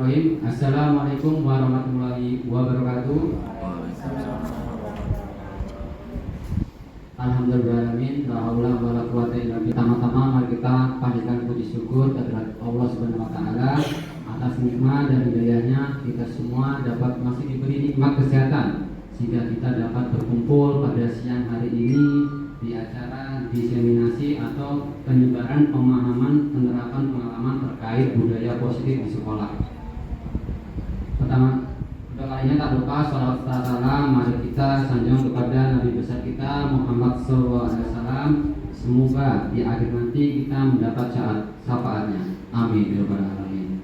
Bismillahirrahmanirrahim. Assalamualaikum warahmatullahi wabarakatuh. Alhamdulillahirrahmanirrahim. La haula wala quwata illa billah. Pertama-tama mari kita panjatkan puji syukur kehadirat Allah Subhanahu wa taala atas nikmat dan hidayahnya kita semua dapat masih diberi nikmat kesehatan sehingga kita dapat berkumpul pada siang hari ini di acara diseminasi atau penyebaran pemahaman penerapan pengalaman terkait budaya positif di sekolah. Pertama, untuk kalinya tak lupa salawat serta salam mari kita sanjung kepada Nabi besar kita Muhammad SAW. Semoga di akhir nanti kita mendapat syafaatnya. Amin ya rabbal alamin.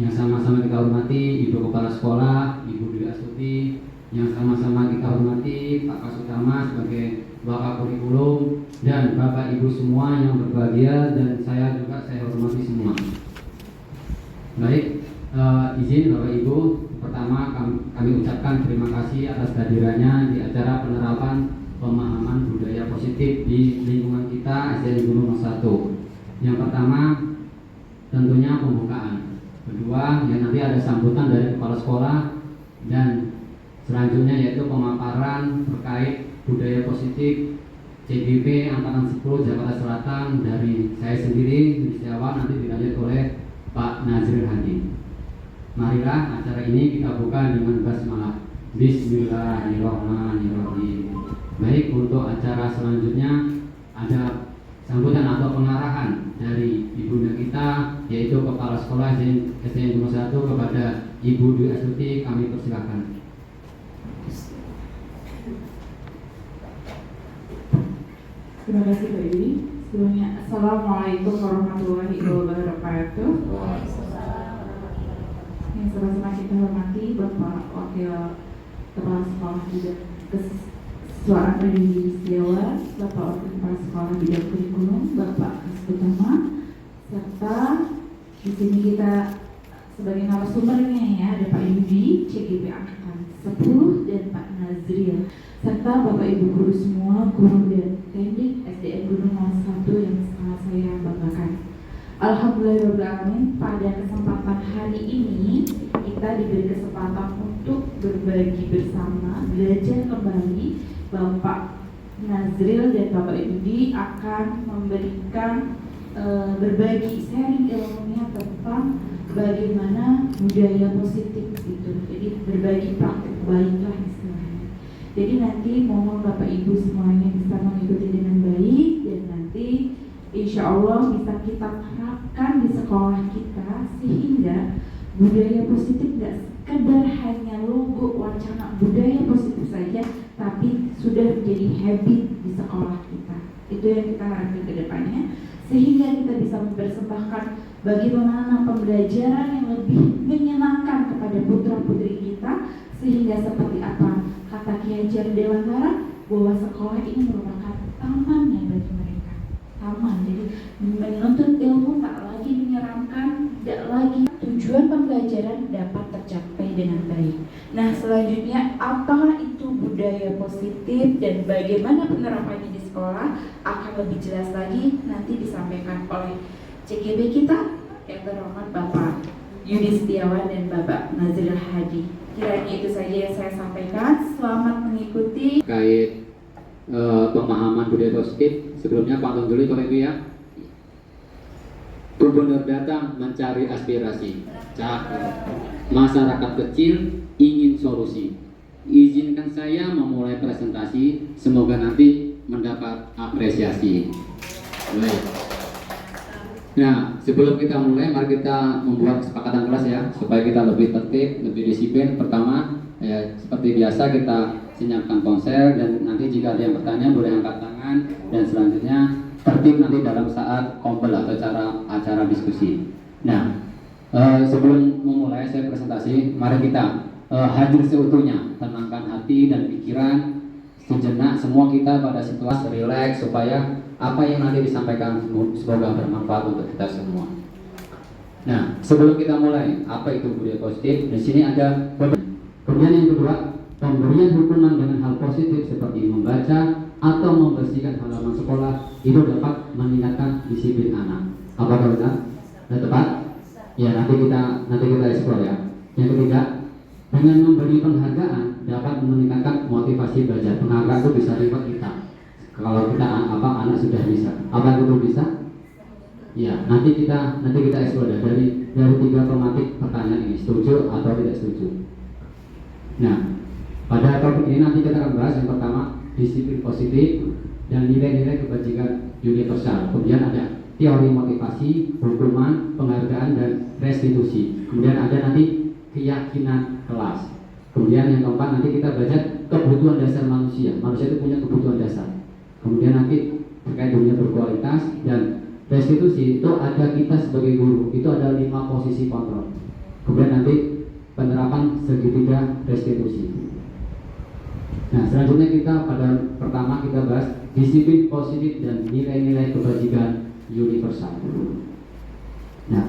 Yang sama-sama kita hormati Ibu Kepala Sekolah, Ibu Dwi Astuti. Yang sama-sama kita hormati Pak Kasutama sebagai Bapak Kurikulum dan Bapak Ibu semua yang berbahagia dan saya hormati semua. Baik, izin Bapak Ibu, pertama kami ucapkan terima kasih atas kehadirannya di acara penerapan pemahaman budaya positif di lingkungan kita SDN Gunung 1. Yang pertama tentunya pembukaan. Kedua, ya nanti ada sambutan dari kepala sekolah dan selanjutnya yaitu pemaparan terkait budaya positif CGP Angkatan 10 Jakarta Selatan dari saya sendiri, Setiawan, nanti dilanjut oleh Pak Nazril Hadi. Marilah acara ini kita buka dengan basmalah. Bismillahirrahmanirrahim. Baik, untuk acara selanjutnya ada sambutan atau pengarahan dari ibunda kita yaitu Kepala Sekolah SDN Gunung 1 kepada Ibu Dwi Astuti, kami persilakan. Terima kasih Pak Yudi. Sebelumnya Assalamualaikum warahmatullahi wabarakatuh. Yang sama-sama kita hormati Bapak Wakil Kepala Sekolah Bidang Kesiswaan Pak Yudi Setiawan, Bapak Wakil Kepala Sekolah Bidang Kurikulum, Bapak Kasutama, serta di sini kita sebagai narasumbernya ya ada Pak Yudi CGP Angkatan 10 dan Pak Nazril, serta Bapak Ibu guru semua, guru dan teknik SDN Gunung 1 yang sangat saya banggakan. Alhamdulillahirrahmanirrahim, pada kesempatan hari ini kita diberi kesempatan untuk berbagi bersama, belajar kembali. Bapak Nazril dan Bapak Yudi akan memberikan berbagi sharing ilmunya tentang bagaimana budaya positif itu. Jadi berbagi praktik baiklah istilahnya. Jadi nanti mohon Bapak Ibu semuanya bisa mengikuti dengan baik dan nanti insya Allah bisa kita terapkan di sekolah kita sehingga budaya positif tidak sekedar hanya logo wacana budaya positif saja, tapi sudah menjadi habit di sekolah kita. Itu yang kita harapkan ke depannya, sehingga kita bisa mempersembahkan bagaimana pembelajaran yang lebih menyenangkan kepada putra-putri kita, sehingga seperti apa kata Ki Hajar Dewantara bahwa sekolah ini merupakan taman ya bagi mereka. Taman, jadi menuntut ilmu tak lagi menyeramkan, tidak lagi, tujuan pembelajaran dapat tercapai dengan baik. Nah selanjutnya apa itu budaya positif dan bagaimana penerapannya di sekolah akan lebih jelas lagi nanti disampaikan oleh CGB kita yang terhormat Bapak Yudi Setiawan dan Bapak Nazril Hadi. Kiranya itu saja yang saya sampaikan. Selamat mengikuti. Terkait pemahaman budaya positif, sebelumnya pantun dulu Bapak Ibu ya. Gubernur datang mencari aspirasi. Masyarakat kecil ingin solusi. Izinkan saya memulai presentasi. Semoga nanti mendapat apresiasi. Baik. Nah, sebelum kita mulai, mari kita membuat kesepakatan kelas ya, supaya kita lebih tertib, lebih disiplin. Pertama, ya, seperti biasa kita senyapkan ponsel dan nanti jika ada yang bertanya boleh angkat tangan dan selanjutnya tertib nanti dalam saat kompel atau acara diskusi. Nah, sebelum memulai saya presentasi, mari kita hadir seutuhnya, tenangkan hati dan pikiran sejenak, semua kita pada situasi rileks supaya apa yang nanti disampaikan semoga bermanfaat untuk kita semua. Nah, sebelum kita mulai, apa itu budaya positif? Di sini ada kemudian yang kedua, pemberian hukuman dengan hal positif seperti membaca atau membersihkan halaman sekolah itu dapat meningkatkan disiplin anak. Apakah benar? Dan tepat? Ya, nanti kita explore ya. Yang ketiga, dengan memberi penghargaan dapat meningkatkan motivasi belajar. Penghargaan itu bisa reward kita. Kalau kita anak sudah bisa, apa itu bisa? Ya, nanti kita explore ya, dari 3 tematik pertanyaan ini, setuju atau tidak setuju. Nah, pada topik ini nanti kita akan bahas yang pertama disiplin positif dan nilai-nilai kebajikan universal. Kemudian ada teori motivasi, hukuman, penghargaan, dan restitusi. Kemudian ada nanti keyakinan kelas. Kemudian yang keempat nanti kita belajar kebutuhan dasar manusia. Manusia itu punya kebutuhan dasar. Kemudian nanti terkait dunia berkualitas dan restitusi itu ada kita sebagai guru. Itu ada 5 posisi kontrol. Kemudian nanti penerapan segitiga restitusi. Nah, selanjutnya pertama kita bahas disiplin positif dan nilai-nilai kebajikan universal. Nah,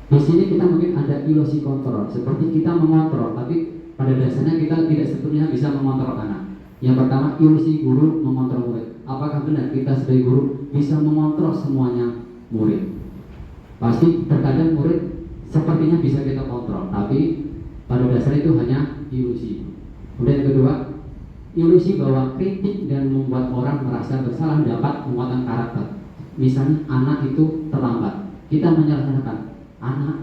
di sini kita mungkin ada ilusi kontrol, seperti kita mengontrol, tapi pada dasarnya kita tidak sepenuhnya bisa mengontrol anak. Yang pertama, ilusi guru mengontrol murid. Apakah benar kita sebagai guru bisa mengontrol semuanya murid? Pasti terkadang murid sepertinya bisa kita kontrol, tapi pada dasarnya itu hanya ilusi. Kemudian yang kedua, ilusi bahwa kritik dan membuat orang merasa bersalah dapat menguatkan karakter. Misalnya anak itu terlambat, kita menyalahkan anak,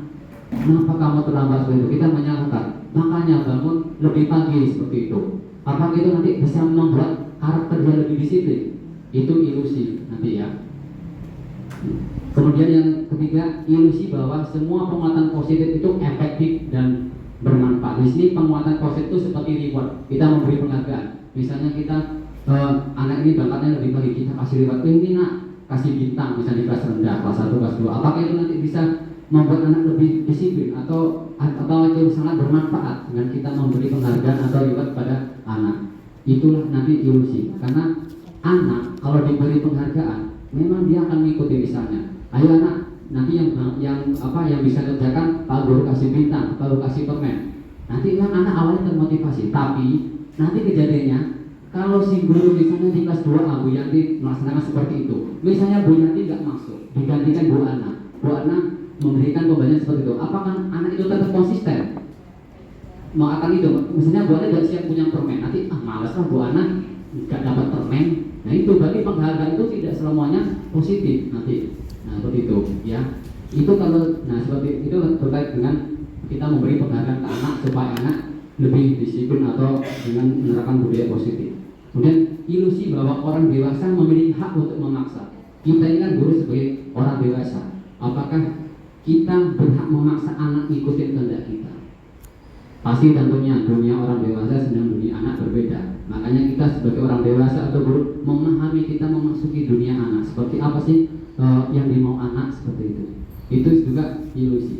kenapa kamu terlambat seperti itu? Kita menyalahkan, makanya bangun lebih pagi seperti itu. Apakah itu nanti bisa membuat karakter dia lebih disiplin? Itu ilusi nanti ya. Kemudian yang ketiga, ilusi bahwa semua penguatan positif itu efektif dan bermanfaat. Di sini penguatan positif itu seperti reward. Kita memberi penghargaan. Misalnya kita anak ini bakatnya lebih baik, kita kasih reward. Ini nak kasih bintang misalnya di kelas rendah, kelas 1, kelas 2. Apakah itu nanti bisa membuat anak lebih disiplin atau itu sangat bermanfaat dengan kita memberi penghargaan atau reward pada anak? Itulah nanti ilusi. Karena anak kalau diberi penghargaan, memang dia akan mengikuti misalnya. Ayo anak, nanti yang bisa kerjakan Pak Guru kasih bintang, Pak Guru kasih permen. Nanti kan anak awalnya termotivasi, tapi nanti kejadiannya kalau si guru misalnya di kelas 2 Bu Yanti melaksanakan seperti itu, misalnya Bu Yanti nggak masuk, digantikan Bu Ana memberikan pembelajaran seperti itu, apakah anak itu tetap konsisten? Mau akan itu, misalnya Bu Ana nggak siap punya permen, nanti malas lah Bu Ana nggak dapat permen. Nah itu berarti penghargaan itu tidak selamanya positif nanti. Nah seperti itu ya. Itu kalau seperti itu terkait dengan kita memberi penghargaan ke anak supaya anak lebih disiplin atau dengan menerapkan budaya positif. Kemudian ilusi bahwa orang dewasa memiliki hak untuk memaksa. Kita ini kan guru sebagai orang dewasa. Apakah kita berhak memaksa anak ikutin kehendak kita? Pasti tentunya dunia orang dewasa dengan dunia anak berbeda. Makanya kita sebagai orang dewasa atau guru memahami kita memasuki dunia anak. Seperti apa sih yang dimau anak seperti itu? Itu juga ilusi.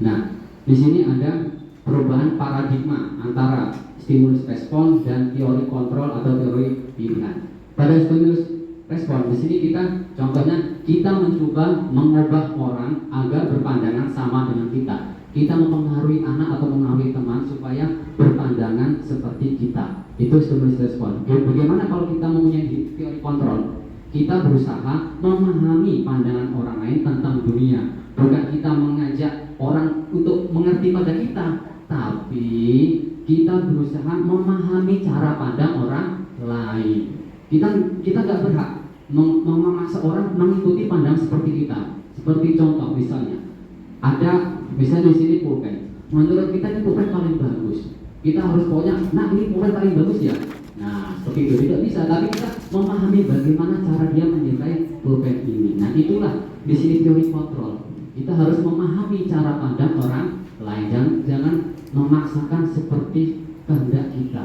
Nah, di sini ada perubahan paradigma antara stimulus respon dan teori kontrol atau teori pilihan. Pada stimulus respon di sini contohnya kita mencoba mengubah orang agar berpandangan sama dengan kita. Kita mempengaruhi anak atau mempengaruhi teman supaya berpandangan seperti kita. Itu stimulus respon. Bagaimana kalau kita mempunyai teori kontrol? Kita berusaha memahami pandangan orang lain tentang dunia. Bukan kita mengajak orang untuk mengerti pada kita, tapi kita berusaha memahami cara pandang orang lain. Kita nggak berhak memaksa orang mengikuti pandang seperti kita. Seperti contoh misalnya, ada misalnya di sini pulpen. Menurut kita ini pulpen paling bagus. Kita harus pokoknya, ini pulpen paling bagus ya. Nah, seperti itu tidak bisa. Tapi kita memahami bagaimana cara dia menyintai pulpen ini. Nah, itulah di sini teori kontrol. Kita harus memahami cara pandang orang lain. Jangan memaksakan seperti kehendak kita.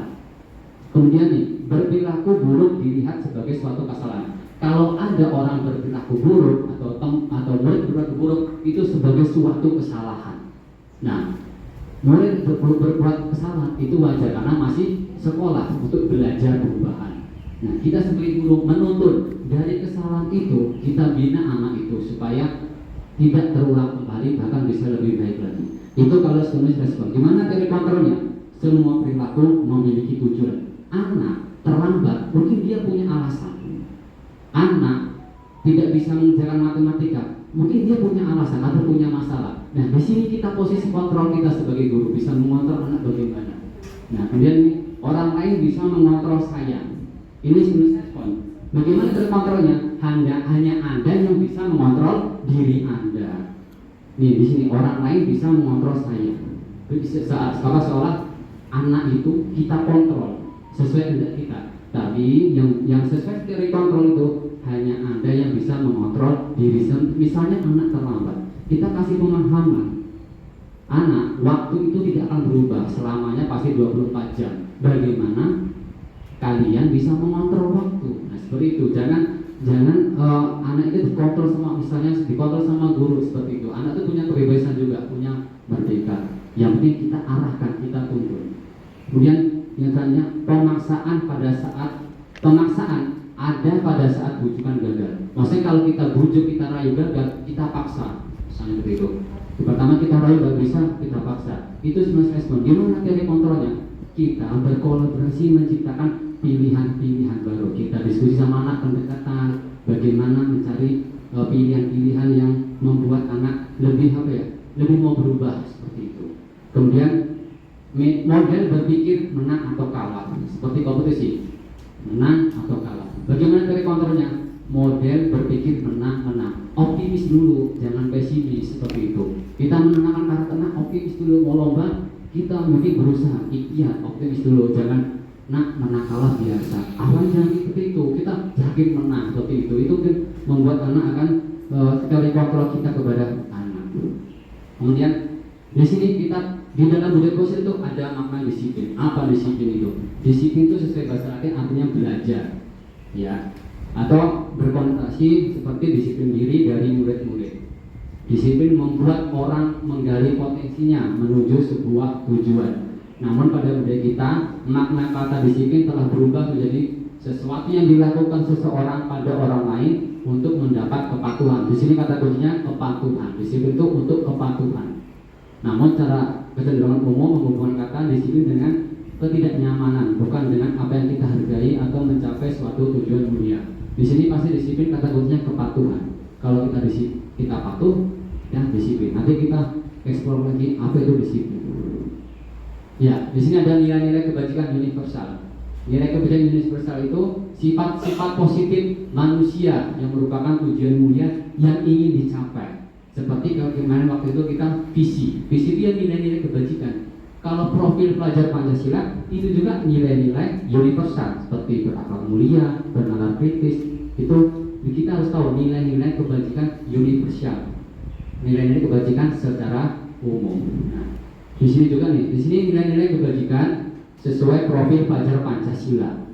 Kemudian nih, berperilaku buruk dilihat sebagai suatu kesalahan. Kalau ada orang berperilaku buruk atau murid berperilaku buruk itu sebagai suatu kesalahan. Nah, murid berbuat kesalahan itu wajar karena masih sekolah untuk belajar perubahan. Nah, kita sebagai guru menuntut dari kesalahan itu kita bina anak itu supaya tidak terulang kembali, bahkan bisa lebih baik lagi. Itu kalau stimulus respon. Gimana teori kontrolnya? Semua perilaku memiliki tujuan. Anak terlambat, mungkin dia punya alasan. Anak tidak bisa mengerjakan matematika, mungkin dia punya alasan atau punya masalah. Nah, di sini kita posisi kontrol kita sebagai guru bisa mengontrol anak bagaimana. Nah, kemudian orang lain bisa mengontrol saya. Ini stimulus respon. Bagaimana terkontrolnya? Hanya Anda yang bisa mengontrol diri Anda. Nih, di sini orang lain bisa mengontrol saya. Seolah anak itu kita kontrol sesuai dengan kita. Tapi yang sesuai dari kontrol itu hanya Anda yang bisa mengontrol diri sendiri. Misalnya anak terlambat, kita kasih pemahaman. Anak, waktu itu tidak akan berubah selamanya, pasti 24 jam. Bagaimana kalian bisa mengontrol waktu? Nah, seperti itu. Jangan anak itu dikontrol sama, misalnya dikontrol sama guru seperti itu. Anak itu punya kebebasan juga, punya merdeka. Yang penting kita arahkan, kita tuntun. Kemudian yang tanya pemaksaan ada pada saat bujukan gagal. Maksudnya kalau kita bujuk, kita rayu gagal, kita paksa. Misalnya seperti itu. Pertama kita rayu gak bisa, kita paksa. Itu stimulus respon. Gimana teori kontrolnya? Kita berkolaborasi menciptakan pilihan-pilihan baru. Kita diskusi sama anak, pendekatan, bagaimana mencari pilihan-pilihan yang membuat anak lebih lebih mau berubah seperti itu. Kemudian model berpikir menang atau kalah, seperti kompetisi, menang atau kalah. Bagaimana teori kontrolnya? Model berpikir menang, optimis dulu, jangan pesimis seperti itu. Kita menenangkan karakter anak, optimis dulu. Mau lomba, kita mungkin berusaha, iya optimis dulu, jangan menang kalah biasa. Awalnya jangan seperti itu, kita yakin menang seperti itu. Itu kan membuat anak akan teori kontrol kita kepada anak. Kemudian di sini kita di dalam budaya khusus itu ada makna disiplin. Apa disiplin itu? Disiplin itu sesuai bahasa Latin artinya belajar, ya, atau berkonotasi seperti disiplin diri dari murid-murid. Disiplin membuat orang menggali potensinya menuju sebuah tujuan. Namun pada budaya kita, makna kata disiplin telah berubah menjadi sesuatu yang dilakukan seseorang pada orang lain untuk mendapat kepatuhan. Di sini kata kuncinya kepatuhan. Disiplin itu untuk kepatuhan. Namun cara kecenderungan umum menghubungkan kata disiplin dengan ketidaknyamanan, bukan dengan apa yang kita hargai atau mencapai suatu tujuan mulia. Di sini pasti disiplin kata kuncinya kepatuhan. Kalau kita patuh, ya disiplin. Nanti kita eksplor lagi apa itu disiplin. Ya, di sini ada nilai-nilai kebajikan universal. Nilai kebajikan universal itu sifat-sifat positif manusia yang merupakan tujuan mulia yang ingin dicapai. Seperti kalau kemarin waktu itu kita visi itu ya nilai-nilai kebajikan. Kalau profil pelajar Pancasila itu juga nilai-nilai universal seperti berakal mulia, bernalar kritis. Itu kita harus tahu nilai-nilai kebajikan universal, nilai-nilai kebajikan secara umum. Nah, di sini juga nih, di sini nilai-nilai kebajikan sesuai profil pelajar Pancasila.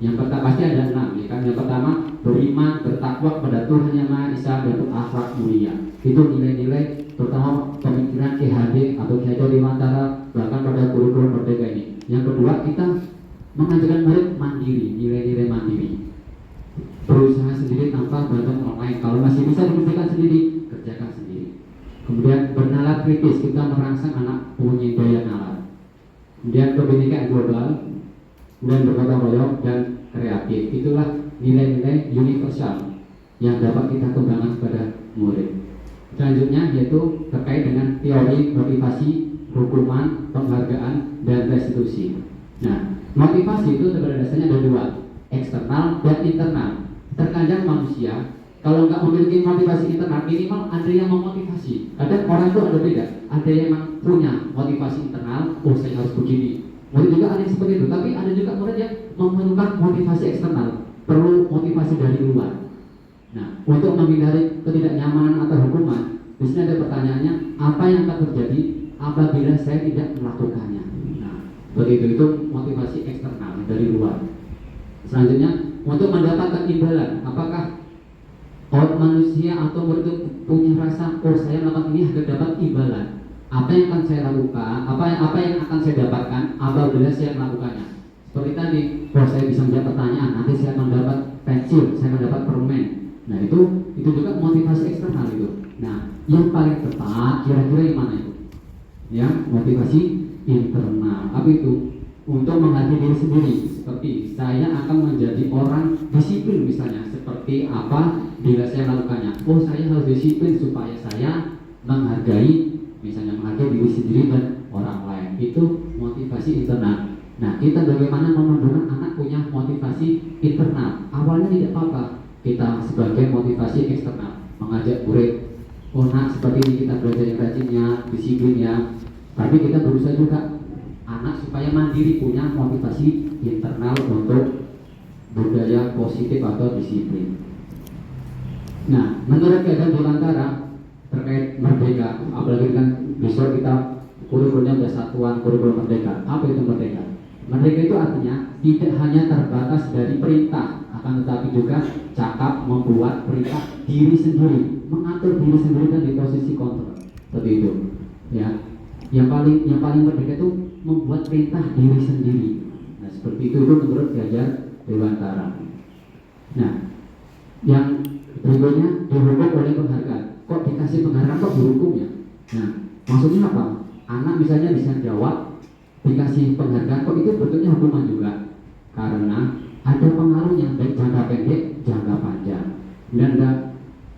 Yang pertama pasti ada 6, ya kan? Yang pertama beriman, bertakwa kepada Tuhan Yang Maha Esa dan berakhlak mulia. Itu nilai-nilai terutama pemikiran KHD atau Ki Hajar Dewantara, bahkan pada kurikulum merdeka ini. Yang kedua, kita mengajarkan murid mandiri, nilai-nilai mandiri. Berusaha sendiri tanpa bantuan orang lain. Kalau masih bisa dikerjakan sendiri, kerjakan sendiri. Kemudian bernalar kritis, kita merangsang anak punya daya nalar. Kemudian kebinekaan global, kemudian bergotong royong dan kreatif. Itulah nilai-nilai universal yang dapat kita kembangkan kepada murid. Selanjutnya yaitu terkait dengan teori motivasi, hukuman, penghargaan, dan restitusi. Nah, motivasi itu pada dasarnya ada 2, eksternal dan internal. Terkadang manusia kalau nggak memiliki motivasi internal, minimal ada yang memotivasi. Kadang orang itu ada beda. Ada yang memang punya motivasi internal, oh saya harus begini. Murid juga ada yang seperti itu, tapi ada juga murid yang memerlukan motivasi eksternal, perlu motivasi dari luar. Nah, untuk menghindari ketidaknyamanan atau hukuman, di sini ada pertanyaannya, apa yang akan terjadi apabila saya tidak melakukannya? Nah, seperti itu motivasi eksternal dari luar. Selanjutnya, untuk mendapatkan imbalan, apakah manusia atau murid itu punya rasa, oh saya melakukan ini agar dapat imbalan? Apa yang akan saya lakukan? Apa yang akan saya dapatkan apabila saya melakukannya? Seperti tadi, oh saya bisa menjawab pertanyaan, nanti saya akan dapat pensil, saya akan dapat permen. Nah itu juga motivasi eksternal itu. Nah yang paling tepat kira-kira yang mana itu? Ya motivasi internal. Apa itu? Untuk menghargai diri sendiri. Seperti saya akan menjadi orang disiplin misalnya. Seperti apa bila saya melakukannya, oh saya harus disiplin supaya saya menghargai, misalnya menghargai diri sendiri dan orang lain. Itu motivasi internal. Nah, kita bagaimana menumbuhkan anak punya motivasi internal? Awalnya tidak apa-apa, kita sebagai motivasi eksternal, mengajak murid, oh nak seperti ini kita belajar yang rajinnya, disiplinnya. Tapi kita berusaha juga anak supaya mandiri, punya motivasi internal untuk budaya positif atau disiplin. Nah, menurut keadaan Dewantara terkait merdeka, apalagi kan besok kita kurikulumnya bersatuan kurikulum merdeka. Apa itu merdeka? Merdeka itu artinya tidak hanya terbatas dari perintah, akan tetapi juga cakap membuat perintah diri sendiri, mengatur diri sendiri dan di posisi kontrol. Seperti itu. Ya. Yang paling merdeka itu membuat perintah diri sendiri. Nah, seperti itu menurut Ganjar Dewantara. Nah, yang berikutnya dihukum oleh penghargaan. Kok dikasih penghargaan kok dihukum ya? Nah, maksudnya apa? Anak misalnya bisa jawab, dikasih penghargaan kok itu bentuknya hukuman juga. Karena ada pengaruhnya baik jangka pendek, jangka panjang. Dan ada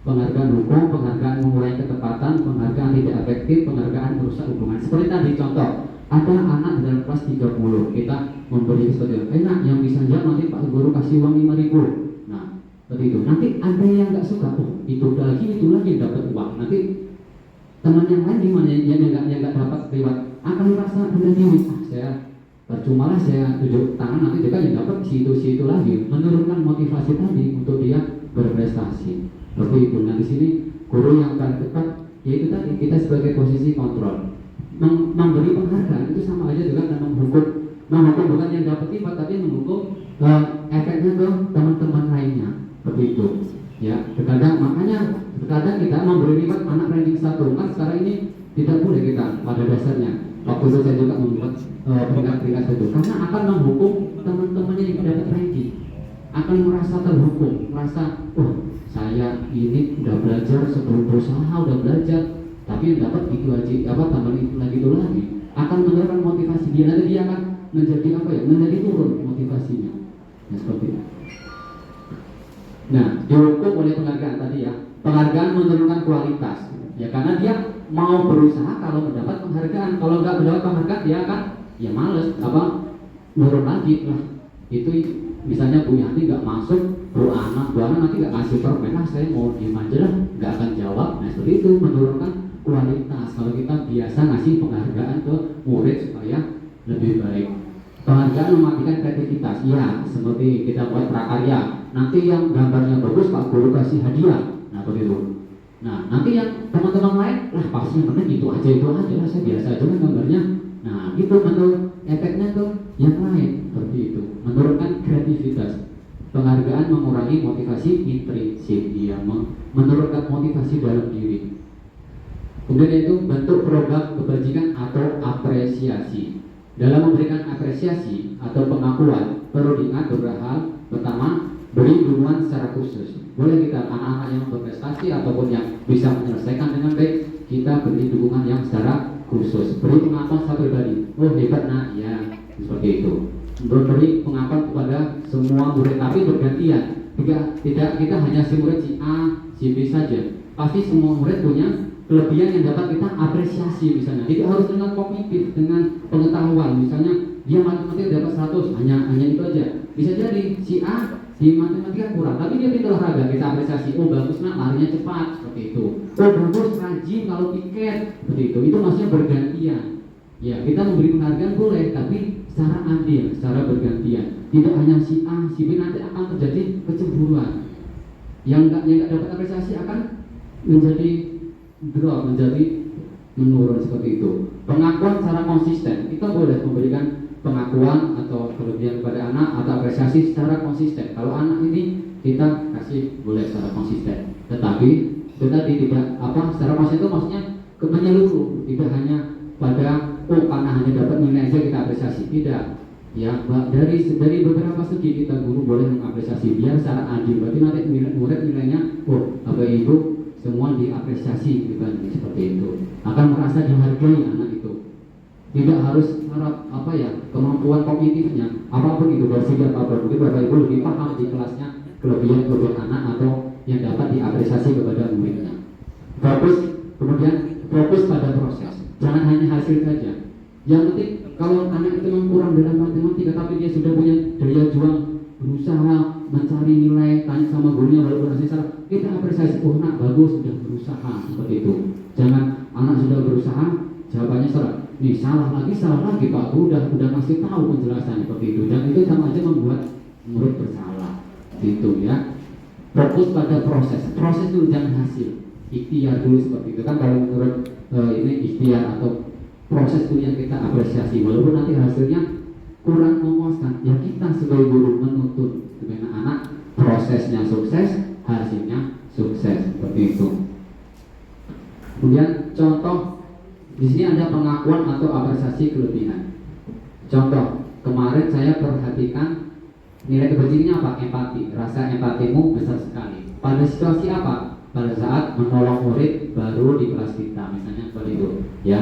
penghargaan hukum, penghargaan mengurangi ketepatan, penghargaan tidak efektif, penghargaan merusak hubungan. Seperti tadi contoh, ada anak dalam kelas 30, kita memberi seperti itu. Enak yang bisa jawab nanti Pak Guru kasih uang 5.000. Nah, seperti itu. Nanti ada yang nggak suka, oh itu lagi dapat uang. Nanti teman yang lain gimana yang nggak dapat lewat akan merasa rendah diri. Saya percuma lah saya tunjuk tangan, nanti dia kan yang dapat situ lagi, menurunkan motivasi tadi untuk dia berprestasi. Seperti itu. Nah, di sini guru yang paling tepat yaitu tadi kita sebagai posisi kontrol. Memberi penghargaan itu sama aja juga dengan menghukum bukan yang dapat sifat, tapi menghukum efeknya ke teman-teman lainnya. Seperti itu. Ya, terkadang kita memberi reward anak ranking 1 kan sekarang ini tidak boleh kita pada dasarnya. Waktu itu saya juga membuat peringkat itu karena akan menghukum teman-temannya yang dapat ranking, akan merasa terhukum, merasa oh saya ini udah belajar sebelum berusaha udah belajar, tapi yang dapat itu aja tambah itu lagi akan menurunkan motivasi dia, nanti dia akan menjadi menjadi turun motivasinya. Nah, seperti itu. Nah, dihukum oleh penghargaan tadi ya. Penghargaan menurunkan kualitas. Ya karena dia mau berusaha kalau mendapat penghargaan. Kalau nggak mendapat penghargaan dia akan males nurun lagi lah. Itu misalnya Bu Yanti nggak masuk, Bu Ana nanti nggak kasih permen, saya mau diem aja lah, nggak akan jawab. Nah, seperti itu menurunkan kualitas. Kalau kita biasa ngasih penghargaan ke murid supaya lebih baik. Penghargaan mematikan kreativitas. Ya, seperti kita buat prakarya. Nanti yang gambarnya bagus Pak Guru kasih hadiah. Nah, seperti itu. Nah, nanti yang teman-teman lain, lah pasti yang penting itu aja lah, saya biasa aja kan gambarnya. Nah, itu betul efeknya tuh yang lain. Seperti itu. Menurunkan kreativitas. Penghargaan mengurangi motivasi intrinsik. Dia menurunkan motivasi dalam diri. Kemudian itu bentuk program kebajikan atau apresiasi. Dalam memberikan apresiasi atau pengakuan perlu diingat beberapa hal. Pertama, beri dukungan secara khusus. Boleh kita anak-anak yang berprestasi ataupun yang bisa menyelesaikan dengan baik, kita beri dukungan yang secara khusus. Beri pengakuan secara pribadi. Oh hebat nak, ya seperti itu. Beri pengakuan kepada semua murid, tapi bergantian. Tidak kita hanya si murid si A, si B saja. Pasti semua murid punya kelebihan yang dapat kita apresiasi misalnya. Jadi harus dengan kognitif, dengan pengetahuan. Misalnya dia matematika dapat 100, hanya itu aja. Bisa jadi si A di matematika kurang, tapi dia pintar olahraga, kita apresiasi. Oh bagus nak, larinya cepat, seperti itu. Oh bagus, rajin kalau piket, seperti itu. Itu maksudnya bergantian. Ya kita memberi penghargaan boleh, tapi secara adil, secara bergantian. Tidak hanya si A, si B, nanti akan terjadi kecemburuan. Yang nggak dapat apresiasi akan menjadi drop, menjadi menurun seperti itu. Pengakuan secara konsisten, kita boleh memberikan pengakuan atau kelebihan kepada anak atau apresiasi secara konsisten. Kalau anak ini kita kasih boleh secara konsisten, tetapi itu tadi tidak secara konsisten itu maksudnya menyeluruh, tidak hanya pada karena hanya dapat nilai aja kita apresiasi, tidak. Ya, dari beberapa segi kita guru boleh mengapresiasi dia secara adil. Berarti nanti murid nilainya, Bapak Ibu semua diapresiasi, seperti itu. Akan merasa dihargai anak itu. Tidak harus harap kemampuan kognitifnya apapun itu dari segi apapun. Mungkin Bapak Ibu lebih paham di kelasnya kelebihan anak atau yang dapat diapresiasi kepada muridnya. Kemudian fokus pada proses, jangan hanya hasil saja. Yang penting kalau anak itu memang kurang dalam matematika tapi dia sudah punya daya juang, berusaha mencari nilai, tanya sama gurunya walaupun hasil salah, kita apresiasi, oh nak bagus sudah berusaha, seperti itu. Jangan anak sudah berusaha jawabannya salah, nih salah lagi Pak Guru udah kasih tahu penjelasan seperti itu, dan itu sama aja membuat murid bersalah, gitu ya. Fokus pada proses dulu, jangan hasil. Ikhtiar dulu seperti itu kan, kalau menurut ini ikhtiar atau proses itu yang kita apresiasi, walaupun nanti hasilnya kurang memuaskan, ya kita sebagai guru menuntut sebenarnya anak prosesnya sukses, hasilnya sukses, seperti itu. Kemudian contoh di sini ada pengakuan atau apresiasi kelebihan. Contoh, kemarin saya perhatikan nilai kebajikannya apa? Empati. Rasa empatimu besar sekali. Pada situasi apa? Pada saat menolong murid baru di kelas kita, misalnya seperti itu. Ya.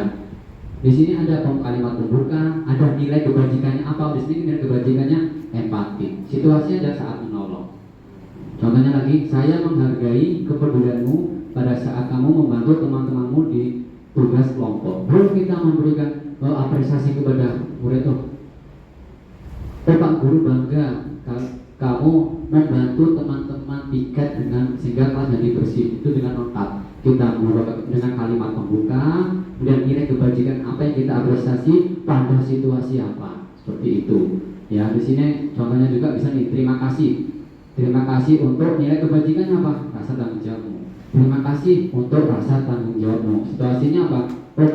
Di sini ada kalimat pembuka, ada nilai kebajikannya apa? Di sini nilai kebajikannya empati. Situasinya ada saat menolong. Contohnya lagi, saya menghargai kepedulianmu pada saat kamu membantu teman-temanmu di tugas kelompok. Belum kita memberikan apresiasi kepada murid tuh. Pak Guru bangga kamu membantu teman-teman piket dengan sehingga kelas jadi bersih, itu dengan lengkap. Kita menggunakan dengan kalimat pembuka dan nilai kebajikan apa yang kita apresiasi pada situasi apa, seperti itu. Ya, di sini contohnya juga bisa nih, terima kasih. Terima kasih untuk nilai kebajikannya apa? Rasa tanggung jawabmu. Terima kasih untuk rasa tanggung jawabmu. Situasinya apa? Oh,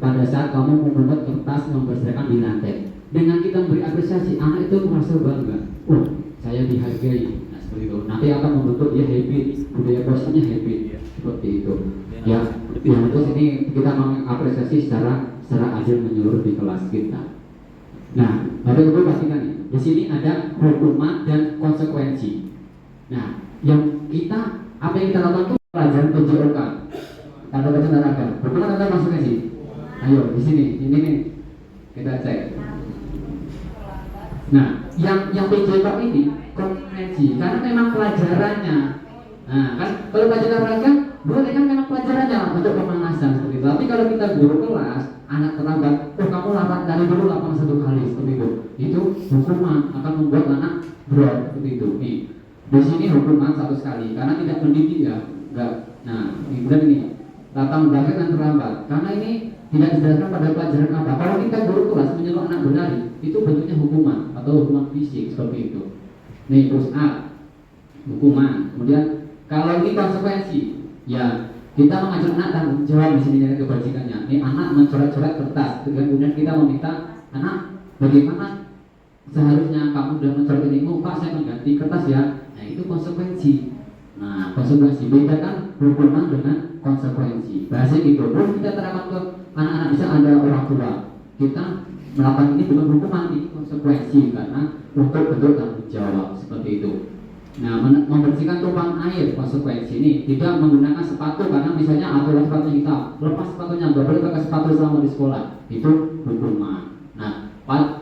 pada saat kamu membuat kertas membersihkan di lantai. Dengan kita memberi apresiasi, anak itu merasa bangga. Oh, saya dihargai. Nah, seperti itu. Nanti akan membentuk dia habit, budaya positifnya habit, seperti itu. Ya, yang terus ini kita mengapresiasi secara adil menyeluruh di kelas kita. Nah, Bapak Ibu pastikan nih, di sini ada hukuman dan konsekuensi. Nah, yang kita apa yang kita lakukan itu pelajaran PJOK, tanda baca olahraga. Hukuman atau konsekuensi? Ayo, di sini, ini nih kita cek. Nah, yang PJOK ini konsekuensi, karena memang pelajarannya. Nah, kan kalau pelajaran olahraga boleh kan memang pelajarannya untuk pemanasan seperti itu. Tapi kalau kita guru kelas, anak terlambat, oh kamu lapar dari dulu lapar 1 kali seperti itu hukuman akan membuat anak berat seperti itu. Nih, di sini hukuman 1 kali karena tidak mendidik ya, enggak. Nah, kemudian ini datang belakang dan terlambat karena ini tidak dijelaskan pada pelajaran apa. Kalau kita guru kelas menyuruh anak berlari, itu bentuknya hukuman atau hukuman fisik seperti itu. Nih, push up, hukuman. Kemudian kalau ini konsekuensi, ya kita mengajar anak tanggung jawab di sini nilai kebajikannya. Ini anak mencoret-coret kertas, kemudian kita meminta anak bagaimana seharusnya kamu sudah mencoret ini, Pak saya mengganti kertas ya. Nah itu konsekuensi. Nah konsekuensi bedakan hukuman dengan konsekuensi. Bahasa gitu. Terus kita terapkan ke anak-anak, bisa ada orang tua. Kita melakukan ini dengan hukuman, ini konsekuensi karena untuk bentuk tanggung jawab seperti itu. Nah, membersihkan tumpahan air konsekuensi ini tidak menggunakan sepatu karena misalnya aturan sepatu hitam, lepas sepatunya, nggak boleh pakai sepatu selama di sekolah, itu hukuman. Nah,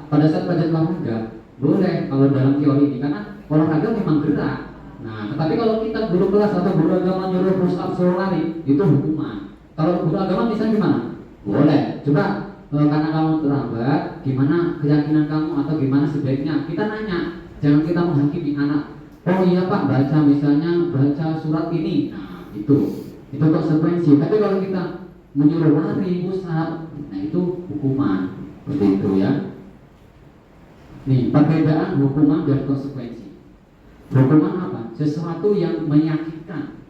pada saat pelajaran olahraga boleh kalau dalam teori ini karena olahraga memang gerak. Nah, tetapi kalau kita guru kelas atau guru agama nyuruh push up suruh lari, itu hukuman. Kalau guru agama misalnya gimana? Boleh. Coba karena kamu terlambat, gimana keyakinan kamu atau gimana sebaiknya? Kita nanya, jangan kita menghakimi anak. Oh iya Pak, baca surat ini. Nah, itu konsekuensi. Tapi kalau kita menyuruh lari, pusat, nah itu hukuman. Seperti itu ya. Nih, perbedaan hukuman dan konsekuensi. Hukuman apa? Sesuatu yang menyakitkan,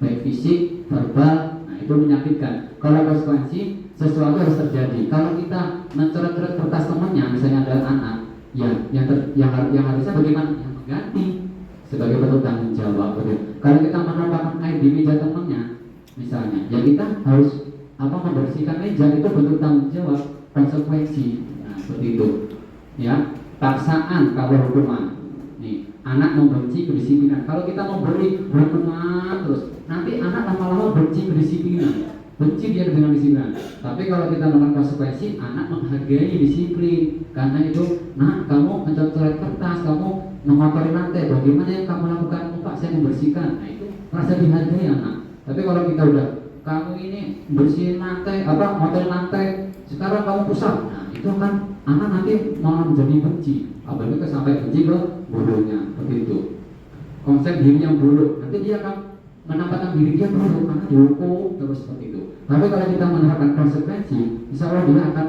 baik fisik, verbal, nah itu menyakitkan. Kalau konsekuensi, sesuatu harus terjadi. Kalau kita mencoret-coret kertas temannya, misalnya ada anak, ya yang harusnya bagaimana? Ganti sebagai bentuk tanggung jawab. Kalau kita menumpahkan air di meja temannya, misalnya, ya kita harus membersihkan meja, itu bentuk tanggung jawab, konsekuensi. Nah, seperti itu. Ya, paksaan kalau hukuman. Nih, anak membenci kedisiplinan. Kalau kita memberi hukuman terus, nanti anak lama-lama benci kedisiplinan. Benci dia dengan disiplin. Tapi kalau kita melakukan konsekuensi, anak menghargai disiplin. Karena itu, nah kamu mencoret kertas, kamu mengotori lantai, bagaimana yang kamu lakukan? Pak saya membersihkan. Nah itu merasa dihargai anak. Tapi kalau kita udah, kamu ini bersihin lantai, hotel lantai, sekarang kamu pusat, nah itu kan anak nanti malah menjadi benci, apalagi sampai benci ke gurunya, seperti itu. Konsep diri yang buruk, nanti dia akan menempatkan diri dia buruk karena dihukum terus seperti itu. Tapi kalau kita menerapkan konsekuensi, insya Allah dia akan,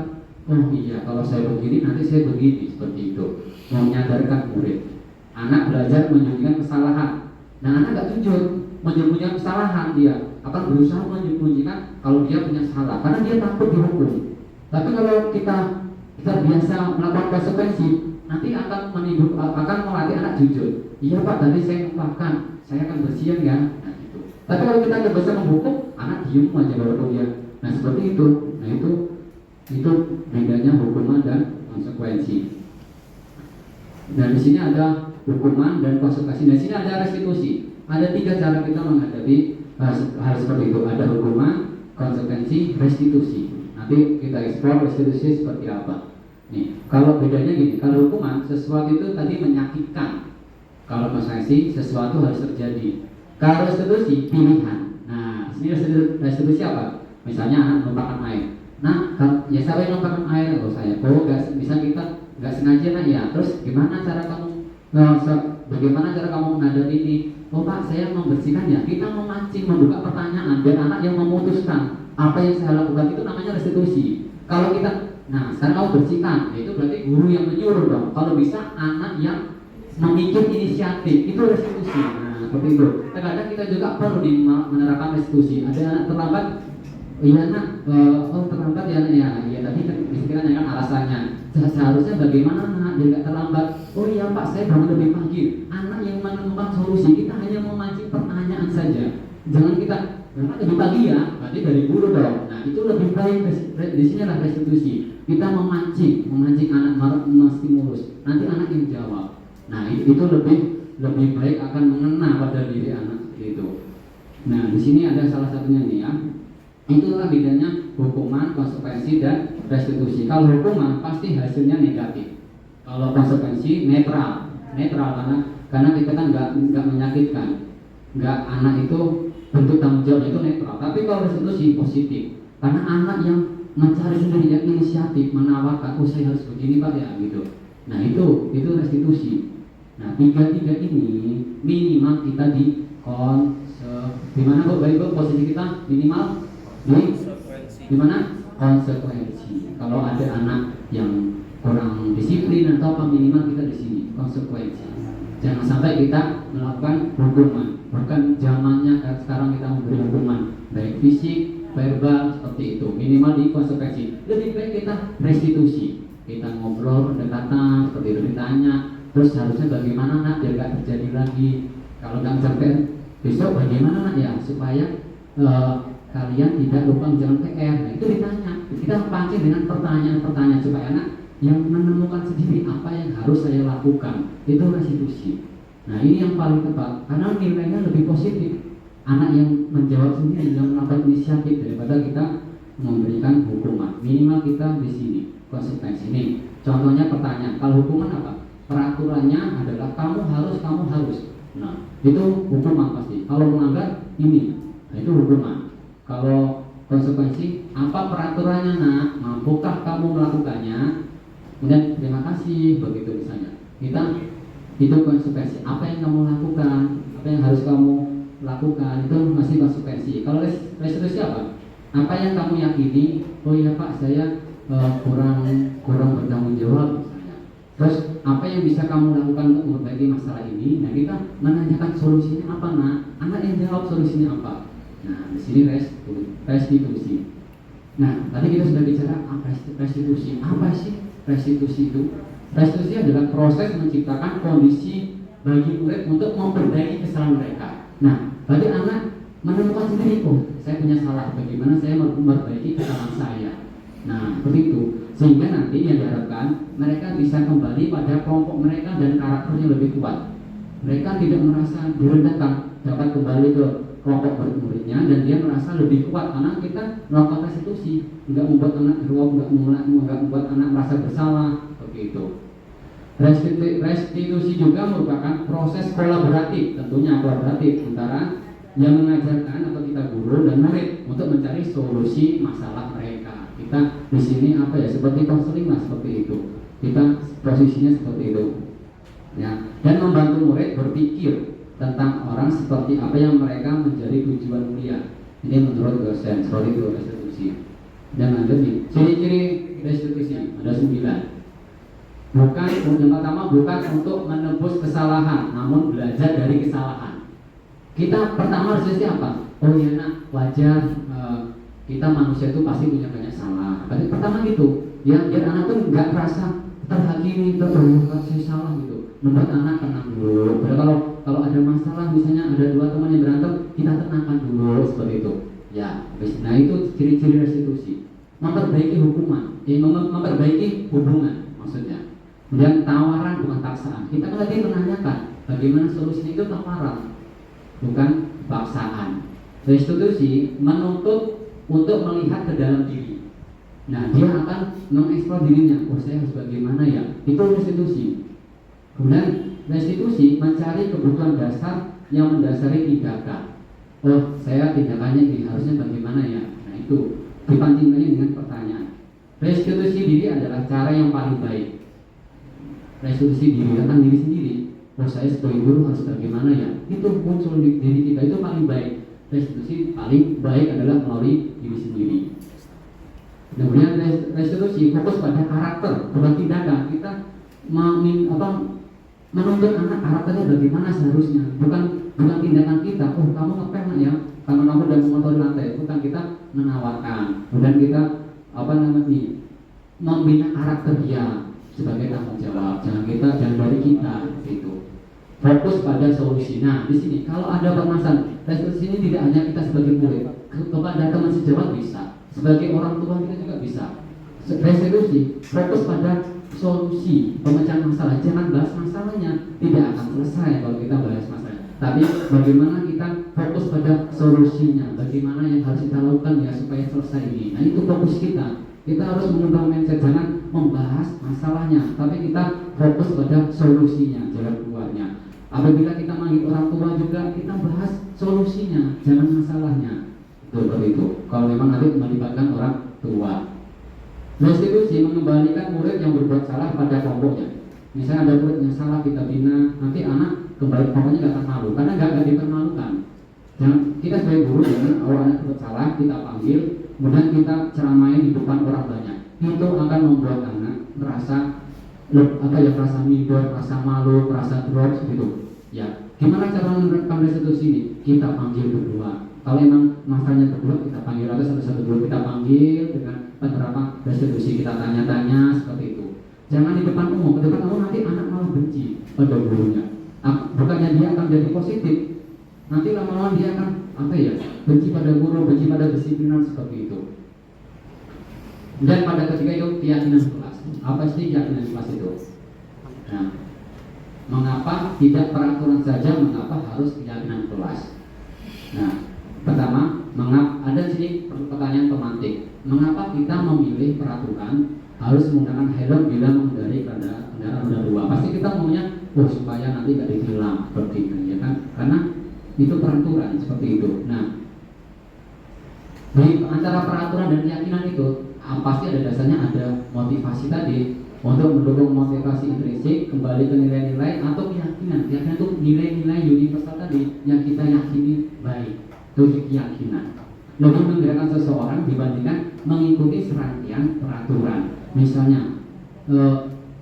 oh iya kalau saya begini nanti saya begini, seperti itu. Menyadarkan murid, anak belajar menyembunyikan kesalahan. Nah anak gak jujur menyembunyikan kesalahan, dia akan berusaha menyembunyikan kalau dia punya salah karena dia takut dihukum. Tapi kalau kita biasa melakukan konsekuensi, nanti akan melatih anak jujur. Iya Pak, tadi saya lupakan, saya akan bersihin ya. Nah, gitu. Tapi kalau kita terbiasa menghukum, anak diem aja walaupun dia. Nah seperti itu. Nah itu bedanya hukuman dan konsekuensi. Dan di sini ada hukuman dan konsekuensi. Dan di sini ada restitusi. Ada 3 cara kita menghadapi hal seperti itu. Ada hukuman, konsekuensi, restitusi. Nanti kita eksplor restitusi seperti apa. Nih, kalau bedanya gini, kalau hukuman sesuatu itu tadi menyakitkan. Kalau konsekuensi sesuatu harus terjadi. Kalau restitusi pilihan. Nah, di sini restitusi apa? Misalnya anak menumpahkan air. Nah, ya siapa yang menumpahkan air? Oh saya. Oh, bisa kita nggak sengaja nah ya. Terus gimana cara kamu? Bagaimana cara kamu menghadapi ini? Oh Pak, saya membersihkan ya. Kita memancing, membuka pertanyaan dan anak yang memutuskan apa yang saya lakukan itu namanya restitusi. Kalau kita, nah sekarang kamu bersihkan, itu berarti guru yang menyuruh dong. Kalau bisa anak yang memikir inisiatif, itu restitusi. Nah seperti itu. Terkadang kita juga perlu menerapkan restitusi. Ada anak terlambat, iya nak, oh terlambat ya nak ya. Iya tadi kan dikira kan alasannya. Seharusnya bagaimana nak dia nggak terlambat? Oh iya Pak, saya bangun lebih pagi. Anak yang menemukan solusi, kita hanya memancing pertanyaan saja. Jangan kita lebih pagi ya, berarti dari guru dong. Nah itu lebih baik. Di sini adalah restitusi. Kita memancing anak, menstimulus. Nanti anak yang jawab. Nah itu lebih baik akan mengena pada diri anak itu. Nah di sini ada salah satunya nih ya. Itulah bedanya hukuman, konsekuensi dan restitusi. Kalau hukuman pasti hasilnya negatif. Kalau konsekuensi netral karena kita kan nggak menyakitkan, nggak anak itu bentuk tanggung jawab itu netral. Tapi kalau restitusi positif, karena anak yang mencari sendiri yang inisiatif menawarkan, oh saya harus begini Pak ya gitu. Nah itu restitusi. Nah 3 ini minimal kita di mana Bu? Baik Bu, posisi kita minimal di mana? Konsekuensi. Kalau ada anak yang kurang disiplin atau apa, minimal kita di sini konsekuensi. Jangan sampai kita melakukan hukuman. Bukan zamannya sekarang kita memberi hukuman baik fisik, verbal seperti itu. Minimal di konsekuensi. Lebih baik kita restitusi. Kita ngobrol pendekatan seperti itu, ditanya. Terus harusnya bagaimana nak biar gak terjadi lagi. Kalau nggak sampai besok bagaimana nak ya supaya kalian tidak lupa menjalankan PR. Nah itu ditanya. Kita pancing dengan pertanyaan-pertanyaan supaya anak yang menemukan sendiri apa yang harus saya lakukan. Itu restitusi. Nah ini yang paling tepat karena nilainya lebih positif. Anak yang menjawab sendiri, yang melakukan inisiatif daripada kita memberikan hukuman. Minimal kita di sini konsekuensi ini. Contohnya pertanyaan. Kalau hukuman apa? Peraturannya adalah kamu harus. Nah itu hukuman pasti. Kalau melanggar ini, nah itu hukuman. Kalau konsekuensi, apa peraturannya nak? Mampukah kamu melakukannya? Kemudian terima kasih, begitu misalnya. Itu konsekuensi. Apa yang kamu lakukan? Apa yang harus kamu lakukan? Itu masih konsekuensi. Kalau restitusi apa? Apa yang kamu yakini? Oh iya Pak, saya kurang bertanggung jawab misalnya. Terus apa yang bisa kamu lakukan untuk memperbaiki masalah ini? Nah kita menanyakan solusinya apa nak? Anak yang jawab solusinya apa? Nah, di sini restitusi. Nah, tadi kita sudah bicara restitusi. Apa sih restitusi itu? Restitusi adalah proses menciptakan kondisi bagi murid untuk memperbaiki kesalahan mereka. Nah, bagi anak menemukan sendiri, oh, saya punya salah. Bagaimana saya memperbaiki kesalahan saya? Nah, seperti itu. Sehingga nanti yang diharapkan mereka bisa kembali pada kelompok mereka dan karakternya lebih kuat. Mereka tidak merasa direndahkan, dapat kembali ke kelompok murid-muridnya dan dia merasa lebih kuat karena kita melakukan restitusi, nggak membuat anak drop, nggak membuat anak merasa bersalah seperti itu. Restitusi juga merupakan proses kolaboratif, tentunya kolaboratif antara yang mengajarkan atau kita guru dan murid untuk mencari solusi masalah mereka. Kita di sini apa ya, seperti konseling lah, seperti itu. Kita posisinya seperti itu. Ya, dan membantu murid berpikir tentang orang seperti apa yang mereka menjadi tujuan kuliah. Ini menurut dosen, seperti itu restitusi. Dan lanjut nih, ciri-ciri restitusi ada 9. Bukan, yang pertama bukan untuk menebus kesalahan, namun belajar dari kesalahan. Kita pertama harus apa? Oh iya nak, wajar, kita manusia itu pasti punya banyak salah. Tapi pertama gitu, ya biar anak tuh nggak merasa terhakimi, saya salah gitu. Membuat anak tenang dulu. Padahal kalau ada masalah, misalnya ada 2 teman yang berantem, kita tenangkan dulu seperti itu. Ya, nah itu ciri-ciri restitusi. Memperbaiki hukuman, memperbaiki hubungan maksudnya. Kemudian tawaran bukan paksaan. Kita kan tadi menanyakan bagaimana solusinya, itu tawaran, bukan paksaan. Restitusi menuntut untuk melihat ke dalam diri. Nah, dia akan mengeksplor dirinya. Oh, saya harus bagaimana ya? Itu restitusi. Kemudian restitusi mencari kebutuhan dasar yang mendasari tindakan. Oh, saya tindakannya ini harusnya bagaimana ya? Nah, itu dipancingkannya dengan pertanyaan. Restitusi diri adalah cara yang paling baik. Restitusi diri tentang diri sendiri. Oh, saya sebagai guru harus bagaimana ya? Itu muncul di diri kita, itu paling baik. Restitusi paling baik adalah melalui diri sendiri. Kemudian restitusi fokus pada karakter, bukan tindakan. Kita menuntut anak karakternya bagaimana seharusnya, bukan tindakan kita. Oh, kamu ngepel ya, karena kamu udah mengotori lantai. Bukan, kita menawarkan. Kemudian kita membina karakter dia sebagai tanggung jawab. Jangan dari kita itu. Fokus pada solusi. Nah, di sini kalau ada permasalahan, restitusi ini tidak hanya kita sebagai murid, kepada teman sejawat bisa, sebagai orang tua kita juga bisa. Restitusi fokus pada solusi pemecahan masalah. Jangan bahas masalahnya, tidak akan selesai kalau kita bahas masalah. Tapi bagaimana kita fokus pada solusinya, bagaimana yang harus kita lakukan ya supaya selesai ini. Nah, itu fokus kita. Kita harus mengubah mindset, jangan membahas masalahnya, tapi kita fokus pada solusinya, jalan keluarnya. Apabila kita manggil orang tua juga, kita bahas solusinya, jangan masalahnya. Seperti itu. Kalau memang nanti melibatkan orang tua. Restitusi mengembalikan murid yang berbuat salah pada kelompoknya. Misalnya ada murid yang salah, kita bina, nanti anak kembali kelompoknya gak akan malu, karena gak dipermalukan. Jangan, kita sebagai guru, jangan kalau anak berbuat salah, kita panggil, kemudian kita ceramai di depan orang banyak. Itu akan membuat anak merasa merasa minder, merasa malu, merasa drop gitu. Ya, gimana cara menerapkan restitusi ini? Kita panggil berdua. Kalau memang masanya berdua, kita panggil atau satu-satu dulu, kita panggil dengan penerapan restitusi, kita tanya-tanya seperti itu. Jangan di depan umum, di depan umum nanti anak malah benci pada gurunya. Bukannya dia akan jadi positif, nanti lama-lama dia akan benci pada guru, benci pada disiplinan seperti itu. Dan pada ketiga itu keyakinan kelas. Apa sih keyakinan kelas itu? Nah, mengapa tidak peraturan saja, mengapa harus keyakinan kelas? Nah, pertama, ada sini pertanyaan pemantik. Mengapa kita memilih peraturan harus menggunakan helm bila mengendarai kendaraan roda 2? Pasti kita maunya, supaya nanti nggak ditilang seperti itu, ya kan? Karena itu peraturan seperti itu. Nah, di antara peraturan dan keyakinan itu pasti ada dasarnya, ada motivasi tadi untuk mendukung motivasi intrinsik, kembali ke nilai-nilai atau keyakinan. Keyakinan itu nilai-nilai universal tadi yang kita yakini baik, itu keyakinan. Lebih menggerakkan seseorang dibandingkan mengikuti serangkaian peraturan. Misalnya,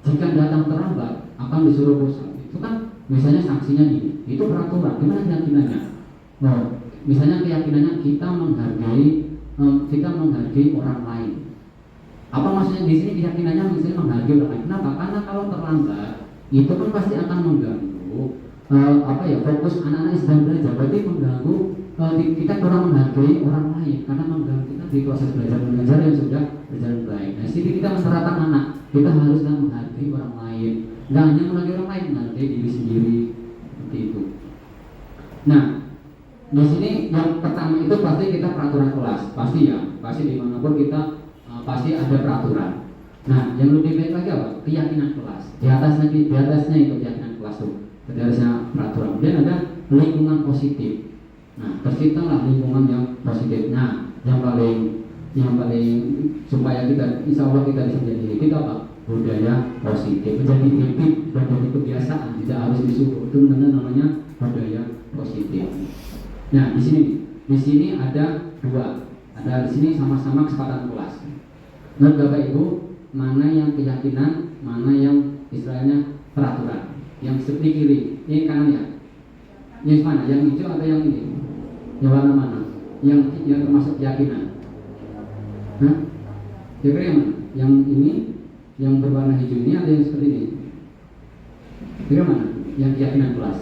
jika datang terlambat akan disuruh bosan. Itu kan misalnya sanksinya ini. Itu peraturan. Gimana keyakinannya? Misalnya keyakinannya kita menghargai orang lain. Apa maksudnya di sini keyakinannya misalnya menghargai orang lain? Kenapa? Karena kalau terlambat itu kan pasti akan mengganggu fokus anak-anak yang sedang belajar. Berarti mengganggu kita kurang menghargai orang lain karena mengganggu kita di proses belajar mengajar yang sudah berjalan baik. Nah, sini kita menerapkan anak, kita haruslah menghargai orang lain. Nggak hanya menghargai orang lain, menghargai diri sendiri seperti itu. Nah, di sini yang pertama itu pasti kita peraturan kelas, pasti dimanapun kita pasti ada peraturan. Nah, yang lebih baik lagi apa? Keyakinan kelas. Di atasnya itu keyakinan kelas tuh. Di atasnya peraturan. Kemudian ada lingkungan positif. Nah, terciptalah lingkungan yang positif. Nah, yang paling supaya kita, insya Allah kita bisa menjadi kita apa? Budaya positif, menjadi habit dan menjadi kebiasaan, tidak harus disuruh. Itu namanya budaya positif. Nah, di sini ada dua. Ada di sini sama-sama kesepakatan kelas. Menurut Bapak Ibu, mana yang keyakinan, mana yang istilahnya peraturan? Yang seperti kiri, ini kanan ya? Yang mana? Yang hijau atau yang ini? Yang warna mana? Yang termasuk keyakinan? Hah? Kira-kira yang mana? Yang ini, yang berwarna hijau ini atau yang seperti ini? Kira mana? Yang keyakinan kelas?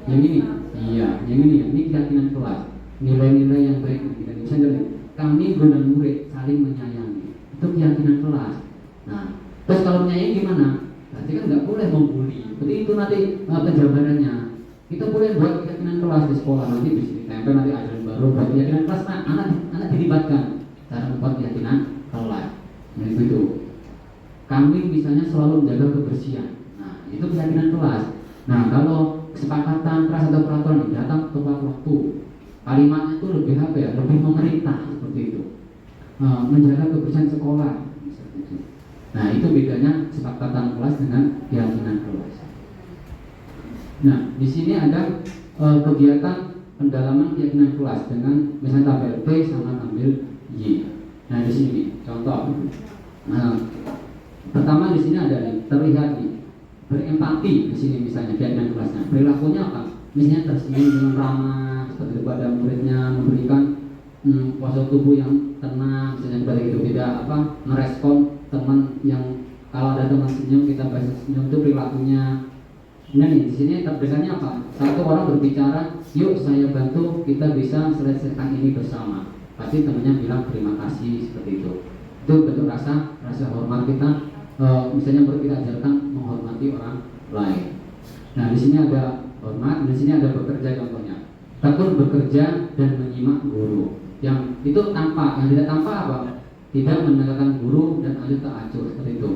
Yang ini? Iya, yang ini ya. Ini keyakinan kelas. Nilai-nilai yang baik kita bisa jadi. Kami guru dan murid saling menyayangi. Itu keyakinan kelas. Nah, terus kalau menyayangi gimana? Berarti kan nggak boleh membuli. Berarti itu nanti penjabarannya. Kita boleh buat keyakinan kelas di sekolah, nanti bisa ditempel nanti ajaran baru buat keyakinan kelas. Nah, anak dilibatkan cara membuat keyakinan kelas. Nah, itu. Kami misalnya selalu menjaga kebersihan. Nah, itu keyakinan kelas. Nah, kalau kesepakatan kelas atau peraturan datang tepat waktu, kalimatnya itu lebih apa ya? Lebih memerintah seperti itu. Menjaga kebersihan sekolah. Nah, itu bedanya kesepakatan kelas dengan keyakinan kelas. Nah, di sini ada kegiatan pendalaman keyakinan kelas dengan misalnya tabel P sama tabel Y. Nah, di sini contoh. Pertama di sini ada nih, terlihat nih, berempati di sini misalnya keyakinan kelasnya. Perilakunya apa? Misalnya tersenyum dengan ramah seperti itu pada muridnya, memberikan postur tubuh yang tenang, misalnya seperti itu, tidak merespon teman yang kalau ada teman senyum kita bahas senyum, itu perilakunya. Nah nih, di sini terdekannya apa? Satu orang berbicara, yuk saya bantu, kita bisa selesaikan ini bersama. Pasti temannya bilang terima kasih seperti itu. Itu bentuk rasa hormat kita. Misalnya baru kita ajarkan menghormati orang lain. Nah di sini ada hormat, di sini ada bekerja contohnya. Tekun bekerja dan menyimak guru. Yang itu tanpa, yang tidak tanpa apa? Tidak mendengarkan guru dan acuh tak acuh seperti itu.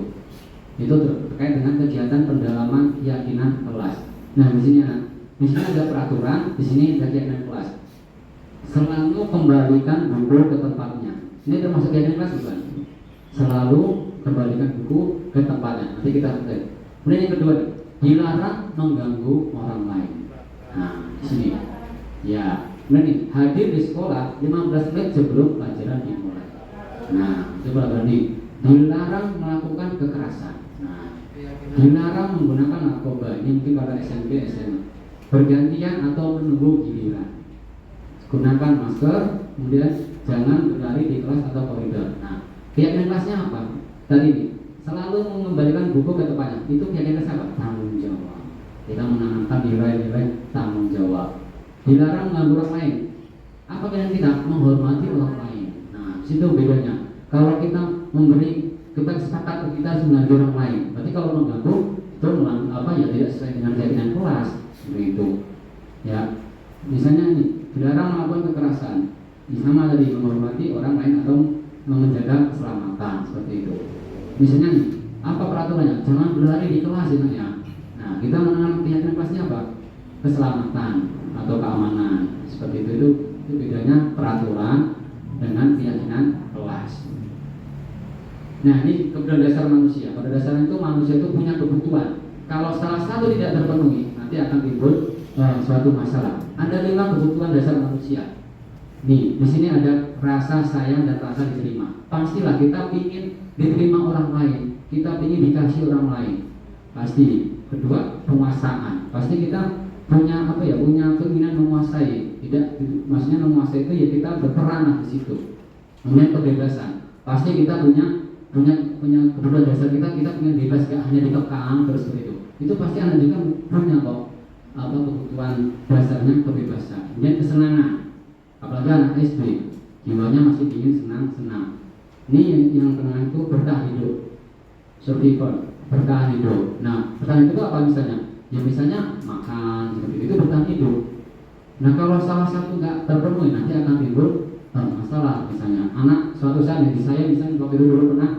Itu terkait dengan kegiatan pendalaman keyakinan kelas. Nah di sini ada peraturan, di sini ada keyakinan kelas. Selalu kembalikan buku ke tempatnya. Ini termasuk keyakinan kelas bukan? Selalu kembalikan buku ke tempatnya. Nanti kita lihat. Kemudian yang kedua, dilarang mengganggu orang lain. Nah di sini, ya. Nah nih, hadir di sekolah 15 menit sebelum pelajaran dimulai. Nah, coba berani. Dilarang melakukan kekerasan. Nah, dilarang menggunakan narkoba. Ini mungkin pada SMP, SMA. Bergantian atau menunggu giliran. Gunakan masker, kemudian jangan berlari di kelas atau koridor. Nah, keyakinan kelasnya apa? Tadi nih, selalu mengembalikan buku ke tempatnya. Itu keyakinan kelas apa? Tanggung jawab. Kita menanamkan nilai-nilai tanggung jawab. Dilarang mengganggu orang lain. Apa keyakinan kita? Menghormati orang lain. Nah, situ bedanya. Kalau kita kita sepakat kita harus menghargai orang lain. Berarti kalau mengganggu itu ya tidak sesuai dengan keyakinan kelas. Seperti itu. Ya, misalnya nih, dilarang melakukan kekerasan. Sama tadi menghormati orang lain atau menjaga keselamatan seperti itu. Misalnya nih, apa peraturannya? Jangan berlari di kelas ya. Nah, kita menanam keyakinan kelasnya apa? Keselamatan atau keamanan seperti itu bedanya peraturan dengan keyakinan kelas. Nah ini kebutuhan dasar manusia. Pada dasarnya itu manusia itu punya kebutuhan. Kalau salah satu tidak terpenuhi, nanti akan timbul suatu masalah. Ada 5 kebutuhan dasar manusia. Nih di sini ada rasa sayang dan rasa diterima. Pastilah kita ingin diterima orang lain, kita ingin dikasih orang lain. Pasti. Kedua, penguasaan. Pasti kita punya punya keinginan menguasai. Maksudnya menguasai itu ya kita berperan di situ. Kemudian kebebasan. Pasti kita punya kebutuhan dasar kita ingin bebas, gak hanya dikekang terus begitu. Itu pasti anak juga punya kok kebutuhan dasarnya kebebasan. Kemudian kesenangan. Apalagi anak SD, jiwanya masih ingin senang-senang. Ini yang tengah itu bertahan hidup, survival, bertahan hidup. Nah, bertahan hidup itu apa misalnya? Ya misalnya makan, seperti itu bertahan hidup. Nah kalau salah satu nggak terpenuhi nanti akan timbul masalah. Misalnya anak suatu saat yang saya misalnya waktu itu dulu pernah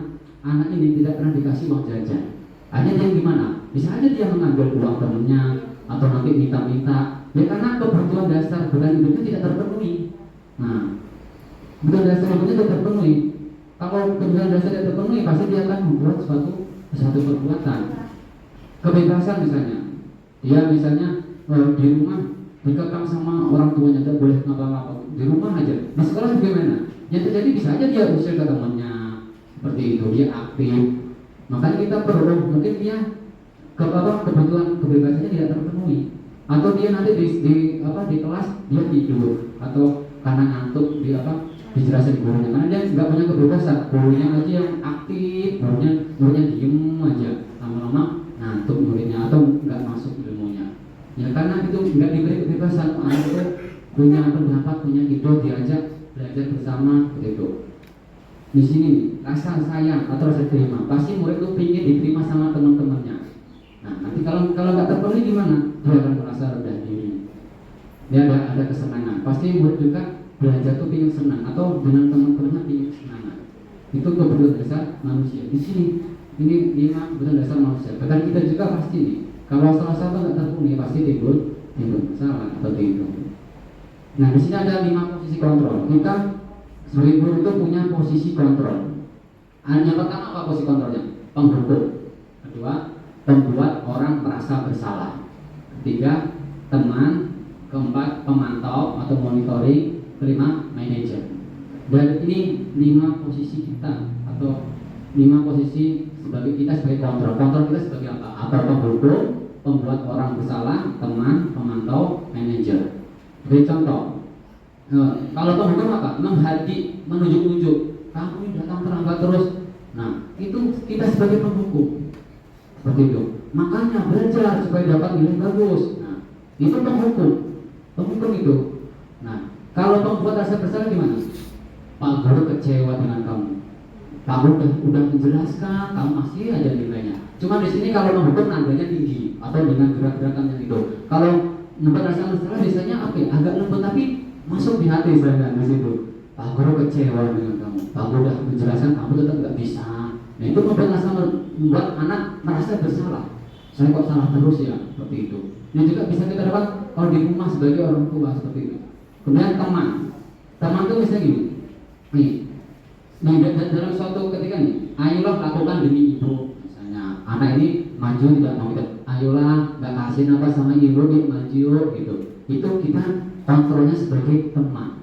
anak ini tidak pernah dikasih uang jajan. Hanya dia gimana? Bisa aja dia mengambil uang temennya atau nanti minta-minta. Ya karena kebutuhan dasar bertahan hidupnya tidak terpenuhi. Nah, kebutuhan dasar hidupnya tidak terpenuhi. Kalau kebutuhan dasar tidak terpenuhi, pasti dia akan membuat suatu perbuatan. Kebebasan misalnya, dia misalnya di rumah dikekang sama orang tuanya, tidak boleh ngapa-ngapa di rumah aja. Di sekolah bagaimana? Yang terjadi bisa aja dia usil ke temannya, seperti itu, dia aktif. Makanya kita perlu mungkin dia kebutuhan kebebasannya tidak terpenuhi, atau dia nanti di kelas dia tidur, atau karena ngantuk dijelasin gurunya, karena dia nggak punya kebebasan, gurunya aja yang aktif, gurunya diem aja, lama-lama ngantuk muridnya atau nggak masuk ilmunya. Ya karena itu nggak diberi kebebasan, anak itu punya pendapat, punya ide, diajak belajar bersama, begitu. Di sini rasa sayang atau rasa terima, pasti murid itu ingin diterima sama teman-temannya. Nah, nanti kalau nggak terpenuhi gimana? Dia akan merasa rendah diri. Dia ada kesenangan. Pasti murid juga belajar tuh ingin senang atau dengan teman-temannya ingin kesenangan. Itu kebutuhan dasar manusia. Di sini ini 5 kebutuhan dasar manusia. Bahkan kita juga pasti nih, kalau salah satu nggak terpenuhi pasti timbul masalah seperti itu. Nah, di sini ada 5 posisi kontrol. Kita sebagai guru itu punya posisi kontrol. Yang pertama apa posisi kontrolnya? Penghukum. Kedua, membuat orang merasa bersalah. Ketiga, teman. Keempat, pemantau atau monitoring. Kelima, manajer. Dan ini 5 posisi kita atau 5 posisi kita sebagai kontrol. Kontrol kita sebagai apa? Atau penghukum, pembuat orang bersalah, teman, pemantau, manajer. Beri contoh. Kalau penghukum apa? Menunjuk-nunjuk. Kamu ini datang terlambat terus. Nah, itu kita sebagai penghukum. Seperti itu. Makanya belajar supaya dapat nilai bagus. Nah, itu penghukum. Penghukum itu. Nah, kalau pembuat rasa bersalah gimana? Pak guru kecewa dengan kamu. Pak guru udah menjelaskan, kamu masih aja nilainya. Cuma di sini kalau penghukum nadanya tinggi atau dengan gerak-gerakan yang itu. Kalau membuat rasa bersalah biasanya apa ya? Agak lembut tapi masuk di hati saya di situ. Pak guru kecewa dengan kamu. Pak guru udah menjelaskan, kamu tetap nggak bisa. Nah, itu membuat anak merasa bersalah. Saya kok salah terus ya, seperti itu. Ini juga bisa kita dapat kalau di rumah sebagai orang tua seperti itu. Kemudian teman itu misalnya gini. Nih, dalam suatu ketika nih, ayolah lakukan demi ibu. Misalnya anak ini maju tidak mau kita, ayolah nggak kasih apa sama ibu, dia maju gitu. Itu kita kontrolnya sebagai teman,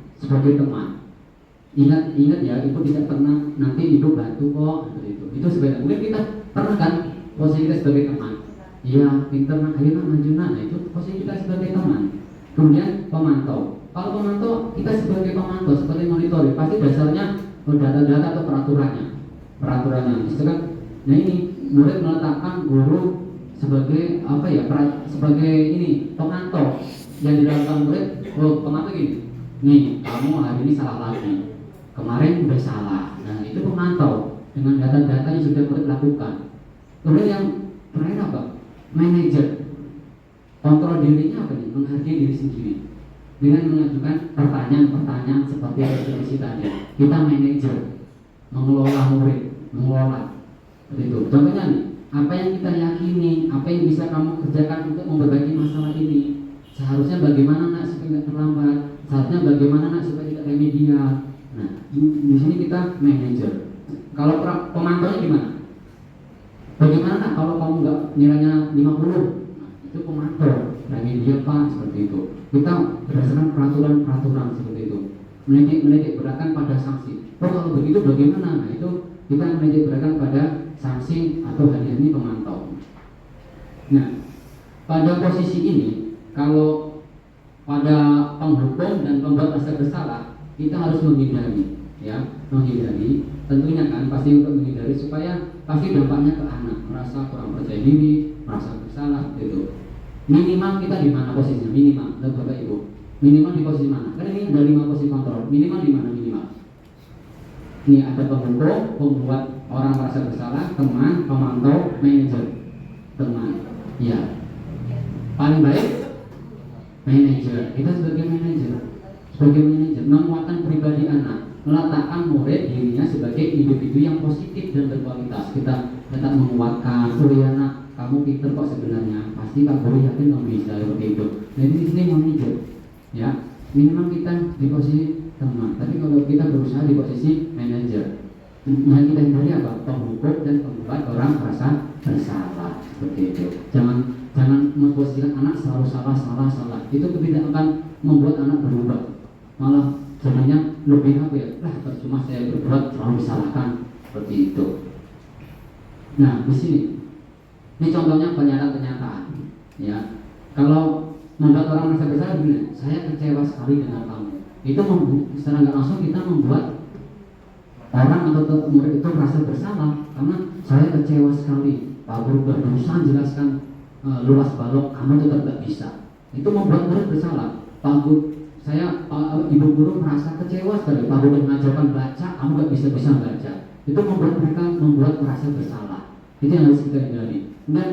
Ingat ya, ibu tidak pernah nanti ibu bantu kok, seperti itu. Itu sebenarnya mungkin kita pernah kan posisi kita sebagai teman. Iya, pintar nak, ayo nak maju nak. Nah, itu posisi kita sebagai teman. Kemudian pemantau. Kalau pemantau, kita sebagai pemantau, sebagai monitoring, pasti dasarnya data-data atau peraturannya. Itu kan. Nah ini murid meletakkan guru sebagai apa ya? Sebagai ini pemantau yang dilakukan murid. Pemantau gini. Nih, kamu hari ini salah lagi. Kemarin udah salah. Nah, itu pemantau dengan data-data yang sudah murid lakukan. Kemudian yang terakhir apa? Manajer. Kontrol dirinya apa nih? Menghargai diri sendiri dengan mengajukan pertanyaan-pertanyaan seperti definisi tadi. Kita manajer, mengelola murid, seperti itu. Contohnya nih, apa yang kita yakini, apa yang bisa kamu kerjakan untuk memperbaiki masalah ini. Seharusnya bagaimana nak supaya tidak terlambat? Seharusnya bagaimana nak supaya tidak remedial? Nah, di sini kita manajer. Kalau pemantaunya gimana? Bagaimana nak kalau kamu nggak nilainya 50? Itu pemantau, remedial pak, seperti itu. Kita berdasarkan peraturan seperti itu. Menitik beratkan pada sanksi. Kalau begitu bagaimana? Nah, itu kita menitik beratkan pada sanksi atau hal ini pemantau. Nah, pada posisi ini, kalau pada penghukum dan pembuat rasa bersalah, kita harus menghindari. Tentunya kan pasti untuk menghindari supaya pasti dampaknya ke anak, merasa kurang percaya diri, merasa bersalah gitu. Minimal kita di mana posisinya? Minimal, dan Bapak Ibu. Minimal di posisi mana? Karena ini ada 5 posisi kontrol. Minimal di mana minimal? Ini ada penghukum, pembuat orang merasa bersalah, teman, pemantau, manajer. Teman, ya. Paling baik manajer. Kita sebagai manajer menguatkan pribadi anak. meletakkan murid dirinya sebagai individu yang positif dan berkualitas. Kita tetap menguatkan, oh ya nak, kamu pinter kok sebenarnya, pasti Pak Guru yakin kamu bisa seperti itu. Nah ini di sini manajer, ya minimal kita di posisi teman, tapi kalau kita berusaha di posisi manajer, yang kita hindari apa? Penghukum dan pembuat orang merasa bersalah seperti itu. Jangan memposisikan anak selalu salah. Itu tidak akan membuat anak berubah. Malah jadinya lebih apa ya? Percuma saya berbuat selalu disalahkan seperti itu. Nah di sini, ini contohnya pernyataan. Ya, kalau membuat orang merasa bersalah, begini, saya kecewa sekali dengan kamu. Itu secara nggak langsung kita membuat orang atau murid itu merasa bersalah karena saya kecewa sekali. Pak Guru berusaha jelaskan luas balok, kamu tetap tidak bisa. Itu membuat murid bersalah. Pak Ibu Guru merasa kecewa sekali. Pak Guru mengajarkan baca, kamu nggak bisa baca. Itu membuat merasa bersalah. Itu yang harus kita hindari. Dan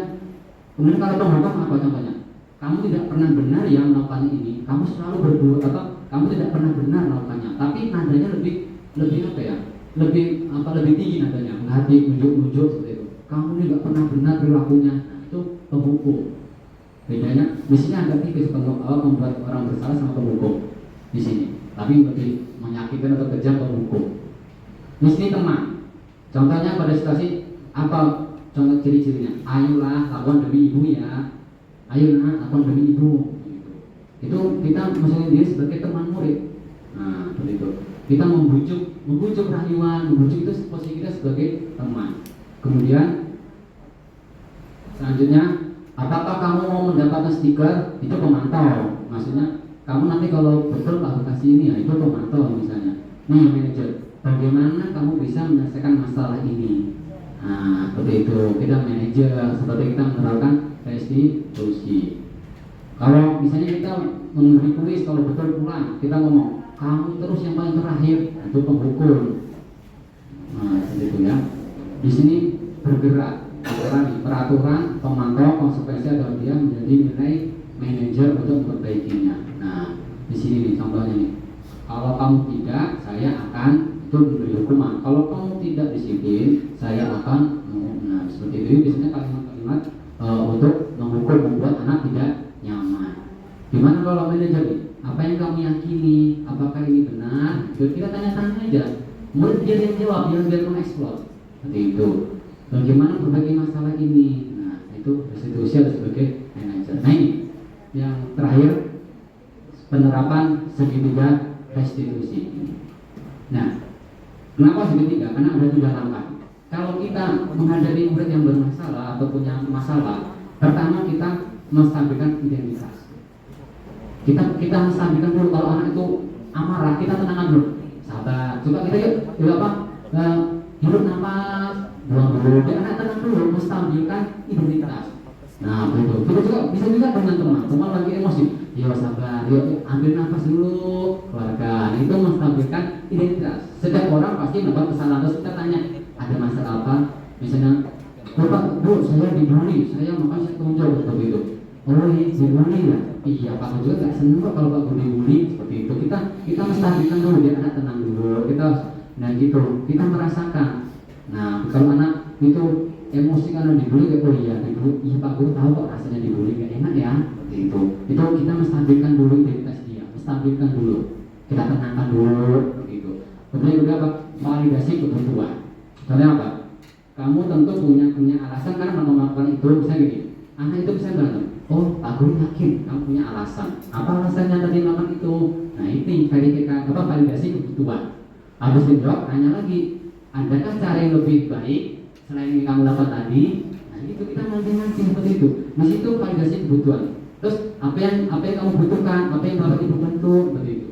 kemudian kalau penghukum apa contohnya? Kamu tidak pernah benar yang melakukan ini. Kamu selalu berbuat apa? Kamu tidak pernah benar melakukannya. Tapi nadanya lebih apa ya? Lebih tinggi nadanya. Menghati, muncul seperti itu. Kamu tidak pernah benar perilakunya. Nah, itu penghukum. Bedanya di sini agak tipis membuat orang bersalah sama penghukum di sini. Tapi lebih menyakitkan atau kejam penghukum. Di sini teman. Contohnya pada situasi apa? Contoh ciri-cirinya, ayolah lakukan demi ibu ya, ayo nak lakukan demi ibu gitu. Itu kita maksudnya dia sebagai teman murid. Nah seperti itu, kita membujuk rayuan, membujuk itu posisi kita sebagai teman. Kemudian selanjutnya, apakah kamu mau mendapatkan stiker? Itu pemantau, maksudnya kamu nanti kalau betul Pak kasih ini ya, itu pemantau misalnya. Nih manajer, bagaimana kamu bisa menyelesaikan masalah ini? Nah, seperti itu, kita manajer, seperti kita menerapkan restitusi. Kalau misalnya kita memberi kuis, kalau betul pulang, kita ngomong, kamu terus yang paling terakhir, itu penghukum. Nah, seperti itu ya. Di sini bergerak, peraturan, pemantau, konsekuensi atau dia menjadi nilai manajer untuk memperbaikinya. Nah, di sini nih contohnya nih. Kalau kamu tidak, saya akan itu memberi hukuman. Kalau kamu tidak disiplin, saya akan seperti itu. Biasanya kalimat-kalimat untuk menghukum, membuat anak tidak nyaman. Gimana kalau manajer nih? Apa yang kamu yakini? Apakah ini benar? Kita tanya-tanya aja. Murid dia yang jawab, biar mengeksplor. Seperti itu. Bagaimana berbagi masalah ini? Nah, itu restitusi sebagai manajer. Nah ini yang terakhir, penerapan segitiga restitusi. Nah, kenapa segitiga? Karena ada 3 langkah. Kalau kita menghadapi murid yang bermasalah atau punya masalah, pertama kita menstabilkan identitas. Kita menstabilkan dulu. Kalau anak itu amarah, kita tenangkan dulu. Sabar. Coba kita yuk apa? Hirup nafas, buang dulu. Biar anak tenang dulu, menstabilkan identitas. Nah, betul. Kita juga bisa juga dengan teman lagi emosi. Yo sabar, yuk ambil nafas dulu, keluarkan. Itu menstabilkan identitas. Setiap orang pasti mendapat kesalahan. Terus kita tanya, ada masalah apa? Misalnya, Bapak, Bu, saya dibully, saya makanya saya tunjuk seperti itu. Oh iya, dibully ya? Iya, Pak juga nggak seneng kok kalau Pak dibully seperti itu. Kita menstabilkan dulu, biar anak tenang dulu. Dan gitu, kita merasakan. Nah, kalau anak itu emosi karena dibully, oh iya dibully, iya Pak Guru tahu kok rasanya dibully gak enak ya, itu kita menstabilkan dulu identitas dia, menstabilkan dulu, kita tenangkan dulu, gitu. Kemudian juga apa? Validasi kebutuhan. Contohnya apa? Kamu tentu punya alasan karena melakukan itu, misalnya gini, anak itu bisa bilang, oh Pak Guru yakin kamu punya alasan. Apa alasannya tadi melakukan itu? Nah ini validasi kebutuhan. Habis dijawab, tanya lagi, adakah cara yang lebih baik selain yang kamu lakukan tadi? Nah itu kita nanti seperti itu. Di situ validasi kebutuhan. Terus apa yang kamu butuhkan, apa yang bapak ibu bentuk, seperti itu.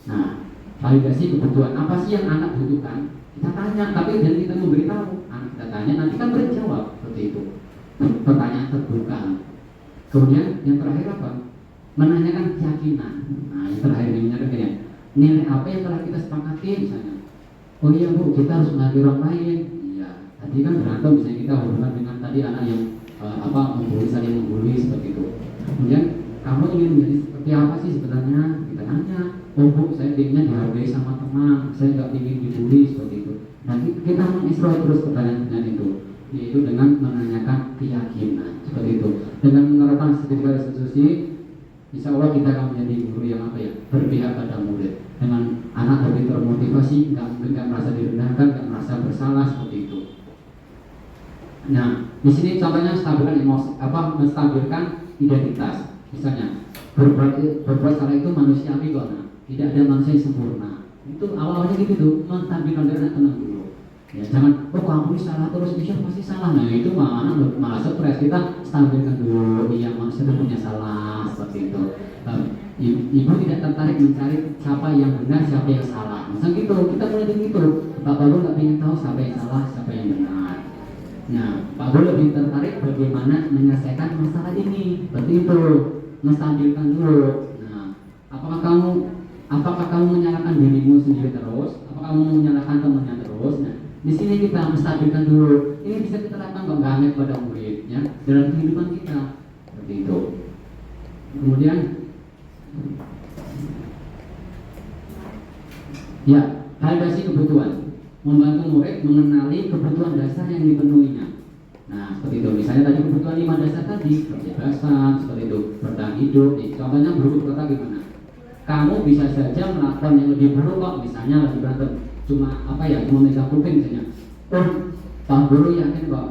Nah validasi kebutuhan, apa sih yang anak butuhkan? Kita tanya, tapi jangan kita memberitahu. Anak kita tanya, nanti kan berjawab seperti itu. Pertanyaan terbuka. Kemudian yang terakhir apa? Menanyakan keyakinan. Nah yang terakhir ini menanyakan nilai apa yang telah kita sepakati misalnya. Oh iya Bu, kita harus menghargai orang lain. Tadi kan berantem, misalnya kita hubungan dengan tadi anak yang saling membuli seperti itu. Kemudian kamu ingin menjadi seperti apa sih sebenarnya? Kita tanya. oh Bu, saya inginnya dihargai sama teman, saya nggak ingin dibully seperti itu. Nah, kita menginstruksi terus pertanyaan itu, yaitu dengan menanyakan keyakinan seperti itu. Dengan menerapkan sertifikat restitusi, insya Allah kita akan menjadi guru yang berpihak pada murid. Dengan anak lebih termotivasi, nggak merasa direndahkan, nggak merasa bersalah seperti itu. Nah, di sini contohnya stabilkan emosi, menstabilkan identitas. Misalnya, berbuat salah itu manusiawi kok, nah, tidak ada manusia yang sempurna. Itu awalnya gitu tuh, menstabilkan diri, tenang dulu. Ya, jangan, oh kamu salah terus, bisa pasti salah. Nah, itu malah stres. Kita stabilkan dulu, iya manusia itu punya salah seperti itu. Ibu tidak tertarik mencari siapa yang benar, siapa yang salah. Misal gitu, kita mulai dari itu. Bapak Guru nggak ingin tahu siapa yang salah, siapa yang benar. Nah, Pak Guru lebih tertarik bagaimana menyelesaikan masalah ini. Seperti itu, menstabilkan dulu. Nah, apakah kamu menyalahkan dirimu sendiri terus? Apakah kamu menyalahkan temannya terus? Nah, di sini kita menstabilkan dulu. Ini bisa kita terapkan kok nggak hanya pada murid, ya, dalam kehidupan kita. Seperti itu. Kemudian, ya, validasi kebutuhan. Membantu murid mengenali kebutuhan dasar yang dipenuhinya. Nah, seperti itu. Misalnya tadi kebutuhan 5 dasar tadi, kebebasan, seperti itu, bertahan hidup. Contohnya buruk kata gimana? Kamu bisa saja melakukan yang lebih buruk kok, misalnya lagi berantem, cuma megang kuping misalnya. Oh, Pak Guru yakin kok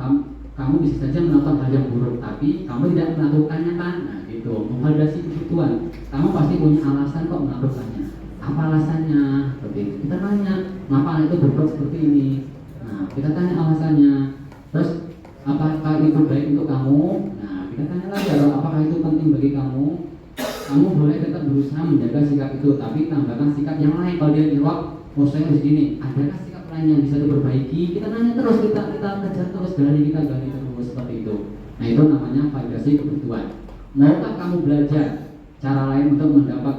kamu bisa saja melakukan hal yang buruk, tapi kamu tidak melakukannya kan? Nah, gitu. Memvalidasi kebutuhan. Kamu pasti punya alasan kok melakukannya. Apa alasannya? Seperti itu. Kita tanya, kenapa itu berbuat seperti ini? Nah, kita tanya alasannya. Terus, apakah itu baik untuk kamu? Nah, kita tanya lagi, apakah itu penting bagi kamu? Kamu boleh tetap berusaha menjaga sikap itu, tapi tambahkan sikap yang lain. Kalau dia jawab, oh saya harus gini, adakah sikap lain yang bisa diperbaiki? Kita nanya terus, kita kejar terus, gali terus seperti itu. Nah, itu namanya validasi kebutuhan. Maukah kamu belajar cara lain untuk mendapat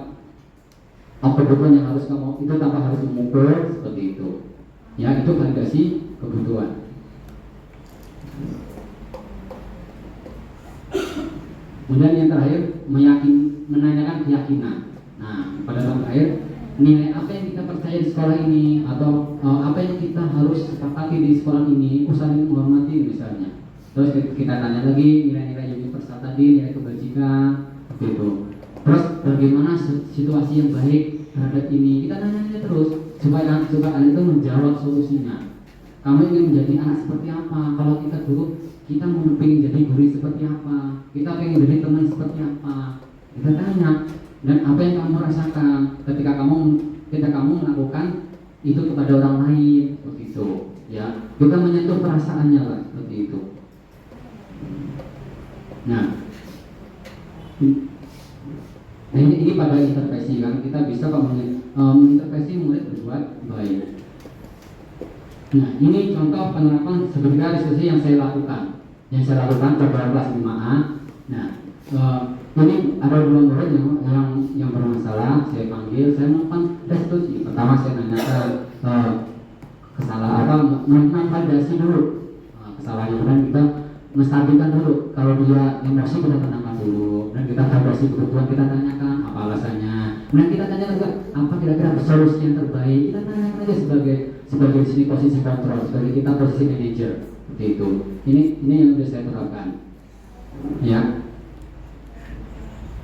kebutuhan yang harus kamu itu tanpa harus memukul seperti itu? Ya, itu validasi kebutuhan. Kemudian yang terakhir, menanyakan keyakinan. Nah, pada tahap terakhir, nilai apa yang kita percaya di sekolah ini, atau apa yang kita harus sepakati di sekolah ini, saling menghormati misalnya. Terus kita tanya lagi nilai-nilai universal tadi, nilai kebajikan, seperti itu. Terus bagaimana situasi yang baik terhadap ini, kita nanya terus supaya anak itu menjawab solusinya. Kamu ingin menjadi anak seperti apa? Kalau kita dulu, kita mau ingin jadi guru seperti apa? Kita ingin jadi teman seperti apa? Kita tanya. Dan apa yang kamu rasakan ketika kamu melakukan itu kepada orang lain, seperti itu. Ya, kita menyentuh perasaannya lah, seperti itu. Nah, ini pada intervensi kan kita bisa mengintervensi murid berbuat baik. Nah, ini contoh penerapan sertifikat restitusi yang saya lakukan. Pada kelas 5A. Nah, ini ada 2 murid yang bermasalah. Saya panggil, saya melakukan restitusi. Pertama saya tanyakan kesalahan validasi dulu kesalahannya, dan kita menstabilkan dulu. Kalau dia emosi, kita tenangkan dulu, dan kita validasi kebutuhan, kita tanyakan apa alasannya. Kemudian kita tanya juga apa kira-kira solusi yang terbaik. Kita tanyakan aja sebagai di sini posisi kontrol, sebagai kita posisi manajer, seperti itu. Ini yang sudah saya terapkan, ya.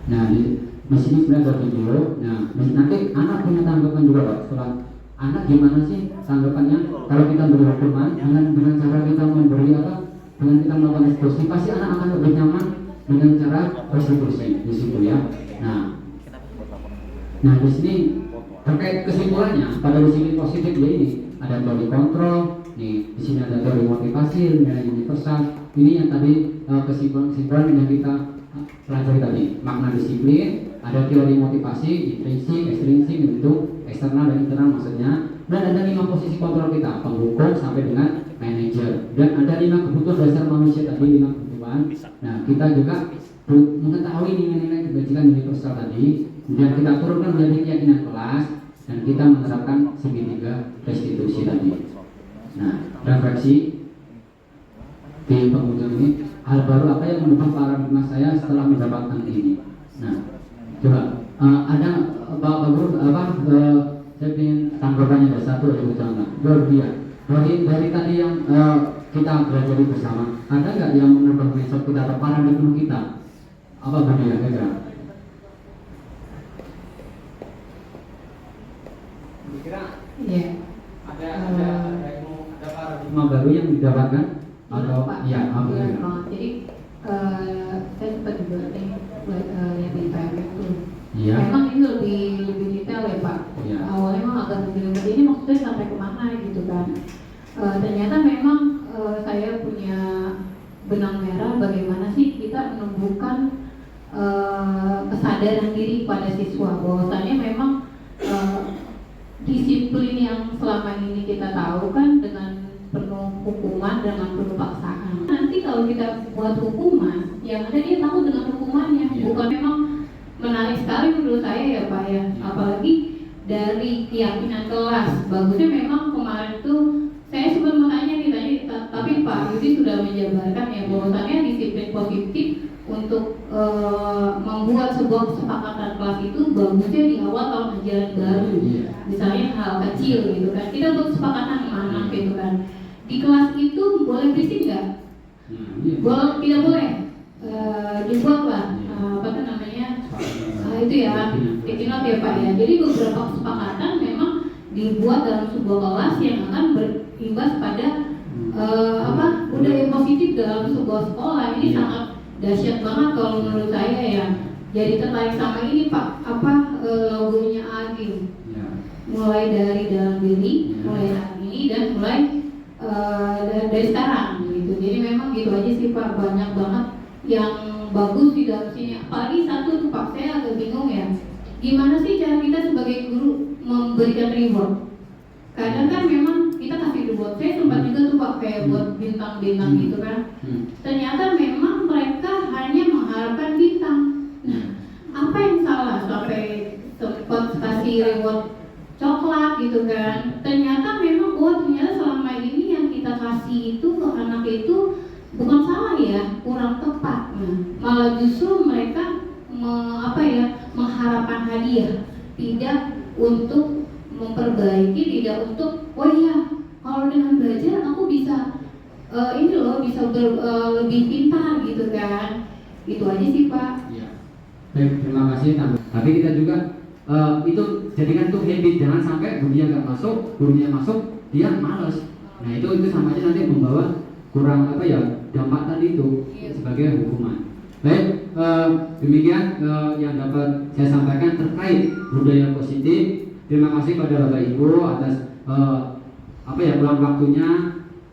Nah, di sini sebenarnya ada video. Nah, nanti anak punya tanggapan juga Pak. Setelah anak gimana sih tanggapannya kalau kita beri hukuman dengan cara kita memberi dengan kita melakukan restitusi, pasti anak akan lebih nyaman dengan cara restitusi di situ, ya. Nah, di sini terkait kesimpulannya pada disiplin positif ya, ini ada teori kontrol, nih di sini ada teori motivasi, nilai universal. Ini yang tadi kesimpulan yang kita pelajari tadi, makna disiplin, ada teori motivasi, intrinsik, ekstrinsik, itu eksternal dan internal maksudnya, dan ada 5 posisi kontrol kita, penghukum sampai dengan manajer, dan ada 5 kebutuhan dasar manusia tadi, 5 kebutuhan. Nah, kita juga mengetahui nilai-nilai kebajikan universal tadi, kemudian kita turunkan menjadi keyakinan kelas, dan kita menerapkan segitiga restitusi tadi. Nah, refleksi di penghujung ini, hal baru apa yang menambah paradigma saya setelah mendapatkan ini? Nah, coba ada Pak Guru saya ingin tanggapannya ada satu atau dua dia dari tadi yang kita belajar bersama, ada nggak yang mengubah mindset kita atau paradigma kita? Apa Bu Dia kira-kira? Kira Iya. ada paradigma baru yang didapatkan atau ya apa? Jadi saya sempat juga yang di PMK itu. Iya. Memang ini lebih detail ya Pak. Iya. Awalnya memang agak lebih ini maksudnya sampai kemana gitu kan. Ternyata memang saya punya benang merah bagaimana sih kita menumbuhkan kesadaran diri pada siswa bahwasanya memang disiplin yang selama ini kita tahu kan dengan penuh hukuman, dengan penuh paksaan. Nanti kalau kita buat hukuman, yang ada dia tahu dengan hukumannya, bukan memang menarik sekali menurut saya ya Pak ya. Apalagi dari keyakinan kelas, bagusnya memang kemarin tuh saya sempat bertanya nih tadi, tapi Pak Yudi sudah menjabarkan ya bahwasannya disiplin positif untuk membuat sebuah kesepakatan kelas itu bagusnya di awal tahun ajaran baru. Misalnya hal kecil gitu kan, kita buat kesepakatan sama anak gitu kan. Di kelas itu boleh berisik nggak? Boleh, tidak boleh. Dibuatlah apa tuh namanya? Itu ya, take note ya Pak ya. Jadi beberapa kesepakatan memang dibuat dalam sebuah kelas yang akan berimbas pada budaya positif dalam sebuah sekolah. Ini sangat dahsyat banget kalau menurut saya ya. Jadi tertarik sama ini Pak, logonya Agim. Mulai dari dalam diri, mulai saat ini dan mulai dari sekarang gitu. Jadi memang gitu aja sih Pak, banyak banget yang bagus di dalam sini. Apalagi satu tuh Pak, saya agak bingung ya. Gimana sih cara kita sebagai guru memberikan reward? Kadang kan memang kita kasih reward. Saya sempat juga tuh Pak kayak buat bintang-bintang gitu kan. Ternyata memang mereka hanya mengharapkan bintang. Nah, apa yang salah sampai sempat kasih reward coklat gitu kan? Ternyata memang ternyata selama ini yang kita kasih itu ke anak itu bukan salah ya, kurang tepat. Nah, malah justru mereka mengharapkan hadiah, tidak untuk memperbaiki, tidak untuk kalau dengan belajar aku bisa lebih pintar gitu kan. Itu aja sih Pak. Ya. Baik, terima kasih. Tapi kita juga itu jadikan tuh habit, jangan sampai gurunya nggak masuk, gurunya masuk dia malas. Nah itu sama aja nanti membawa kurang dampak tadi itu sebagai hukuman. Baik, demikian yang dapat saya sampaikan terkait budaya positif. Terima kasih pada Bapak Ibu atas ulang waktunya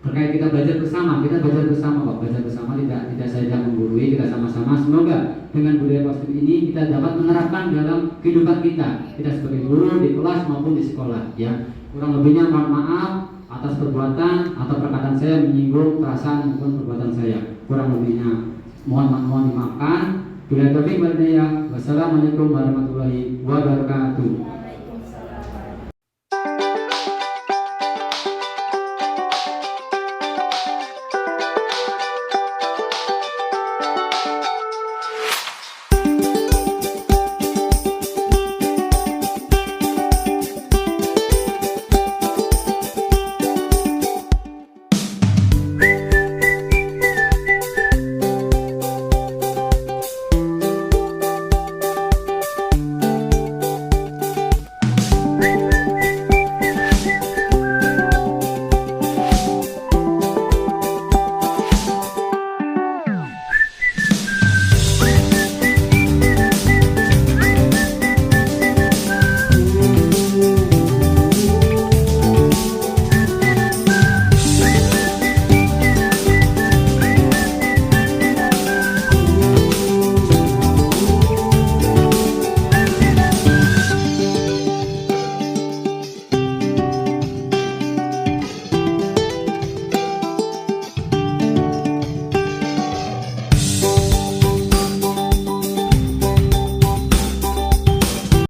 terkait kita belajar bersama. Kita belajar bersama Pak, belajar bersama tidak saja menggurui, kita sama-sama. Semoga dengan budaya positif ini kita dapat menerapkan dalam kehidupan kita sebagai guru di kelas maupun di sekolah ya. Kurang lebihnya mohon maaf atas perbuatan atau perkataan saya menyinggung perasaan maupun perbuatan saya. Kurang lebihnya mohon dimaafkan. Bila taufiq wal hidayah. Wassalamualaikum warahmatullahi wabarakatuh.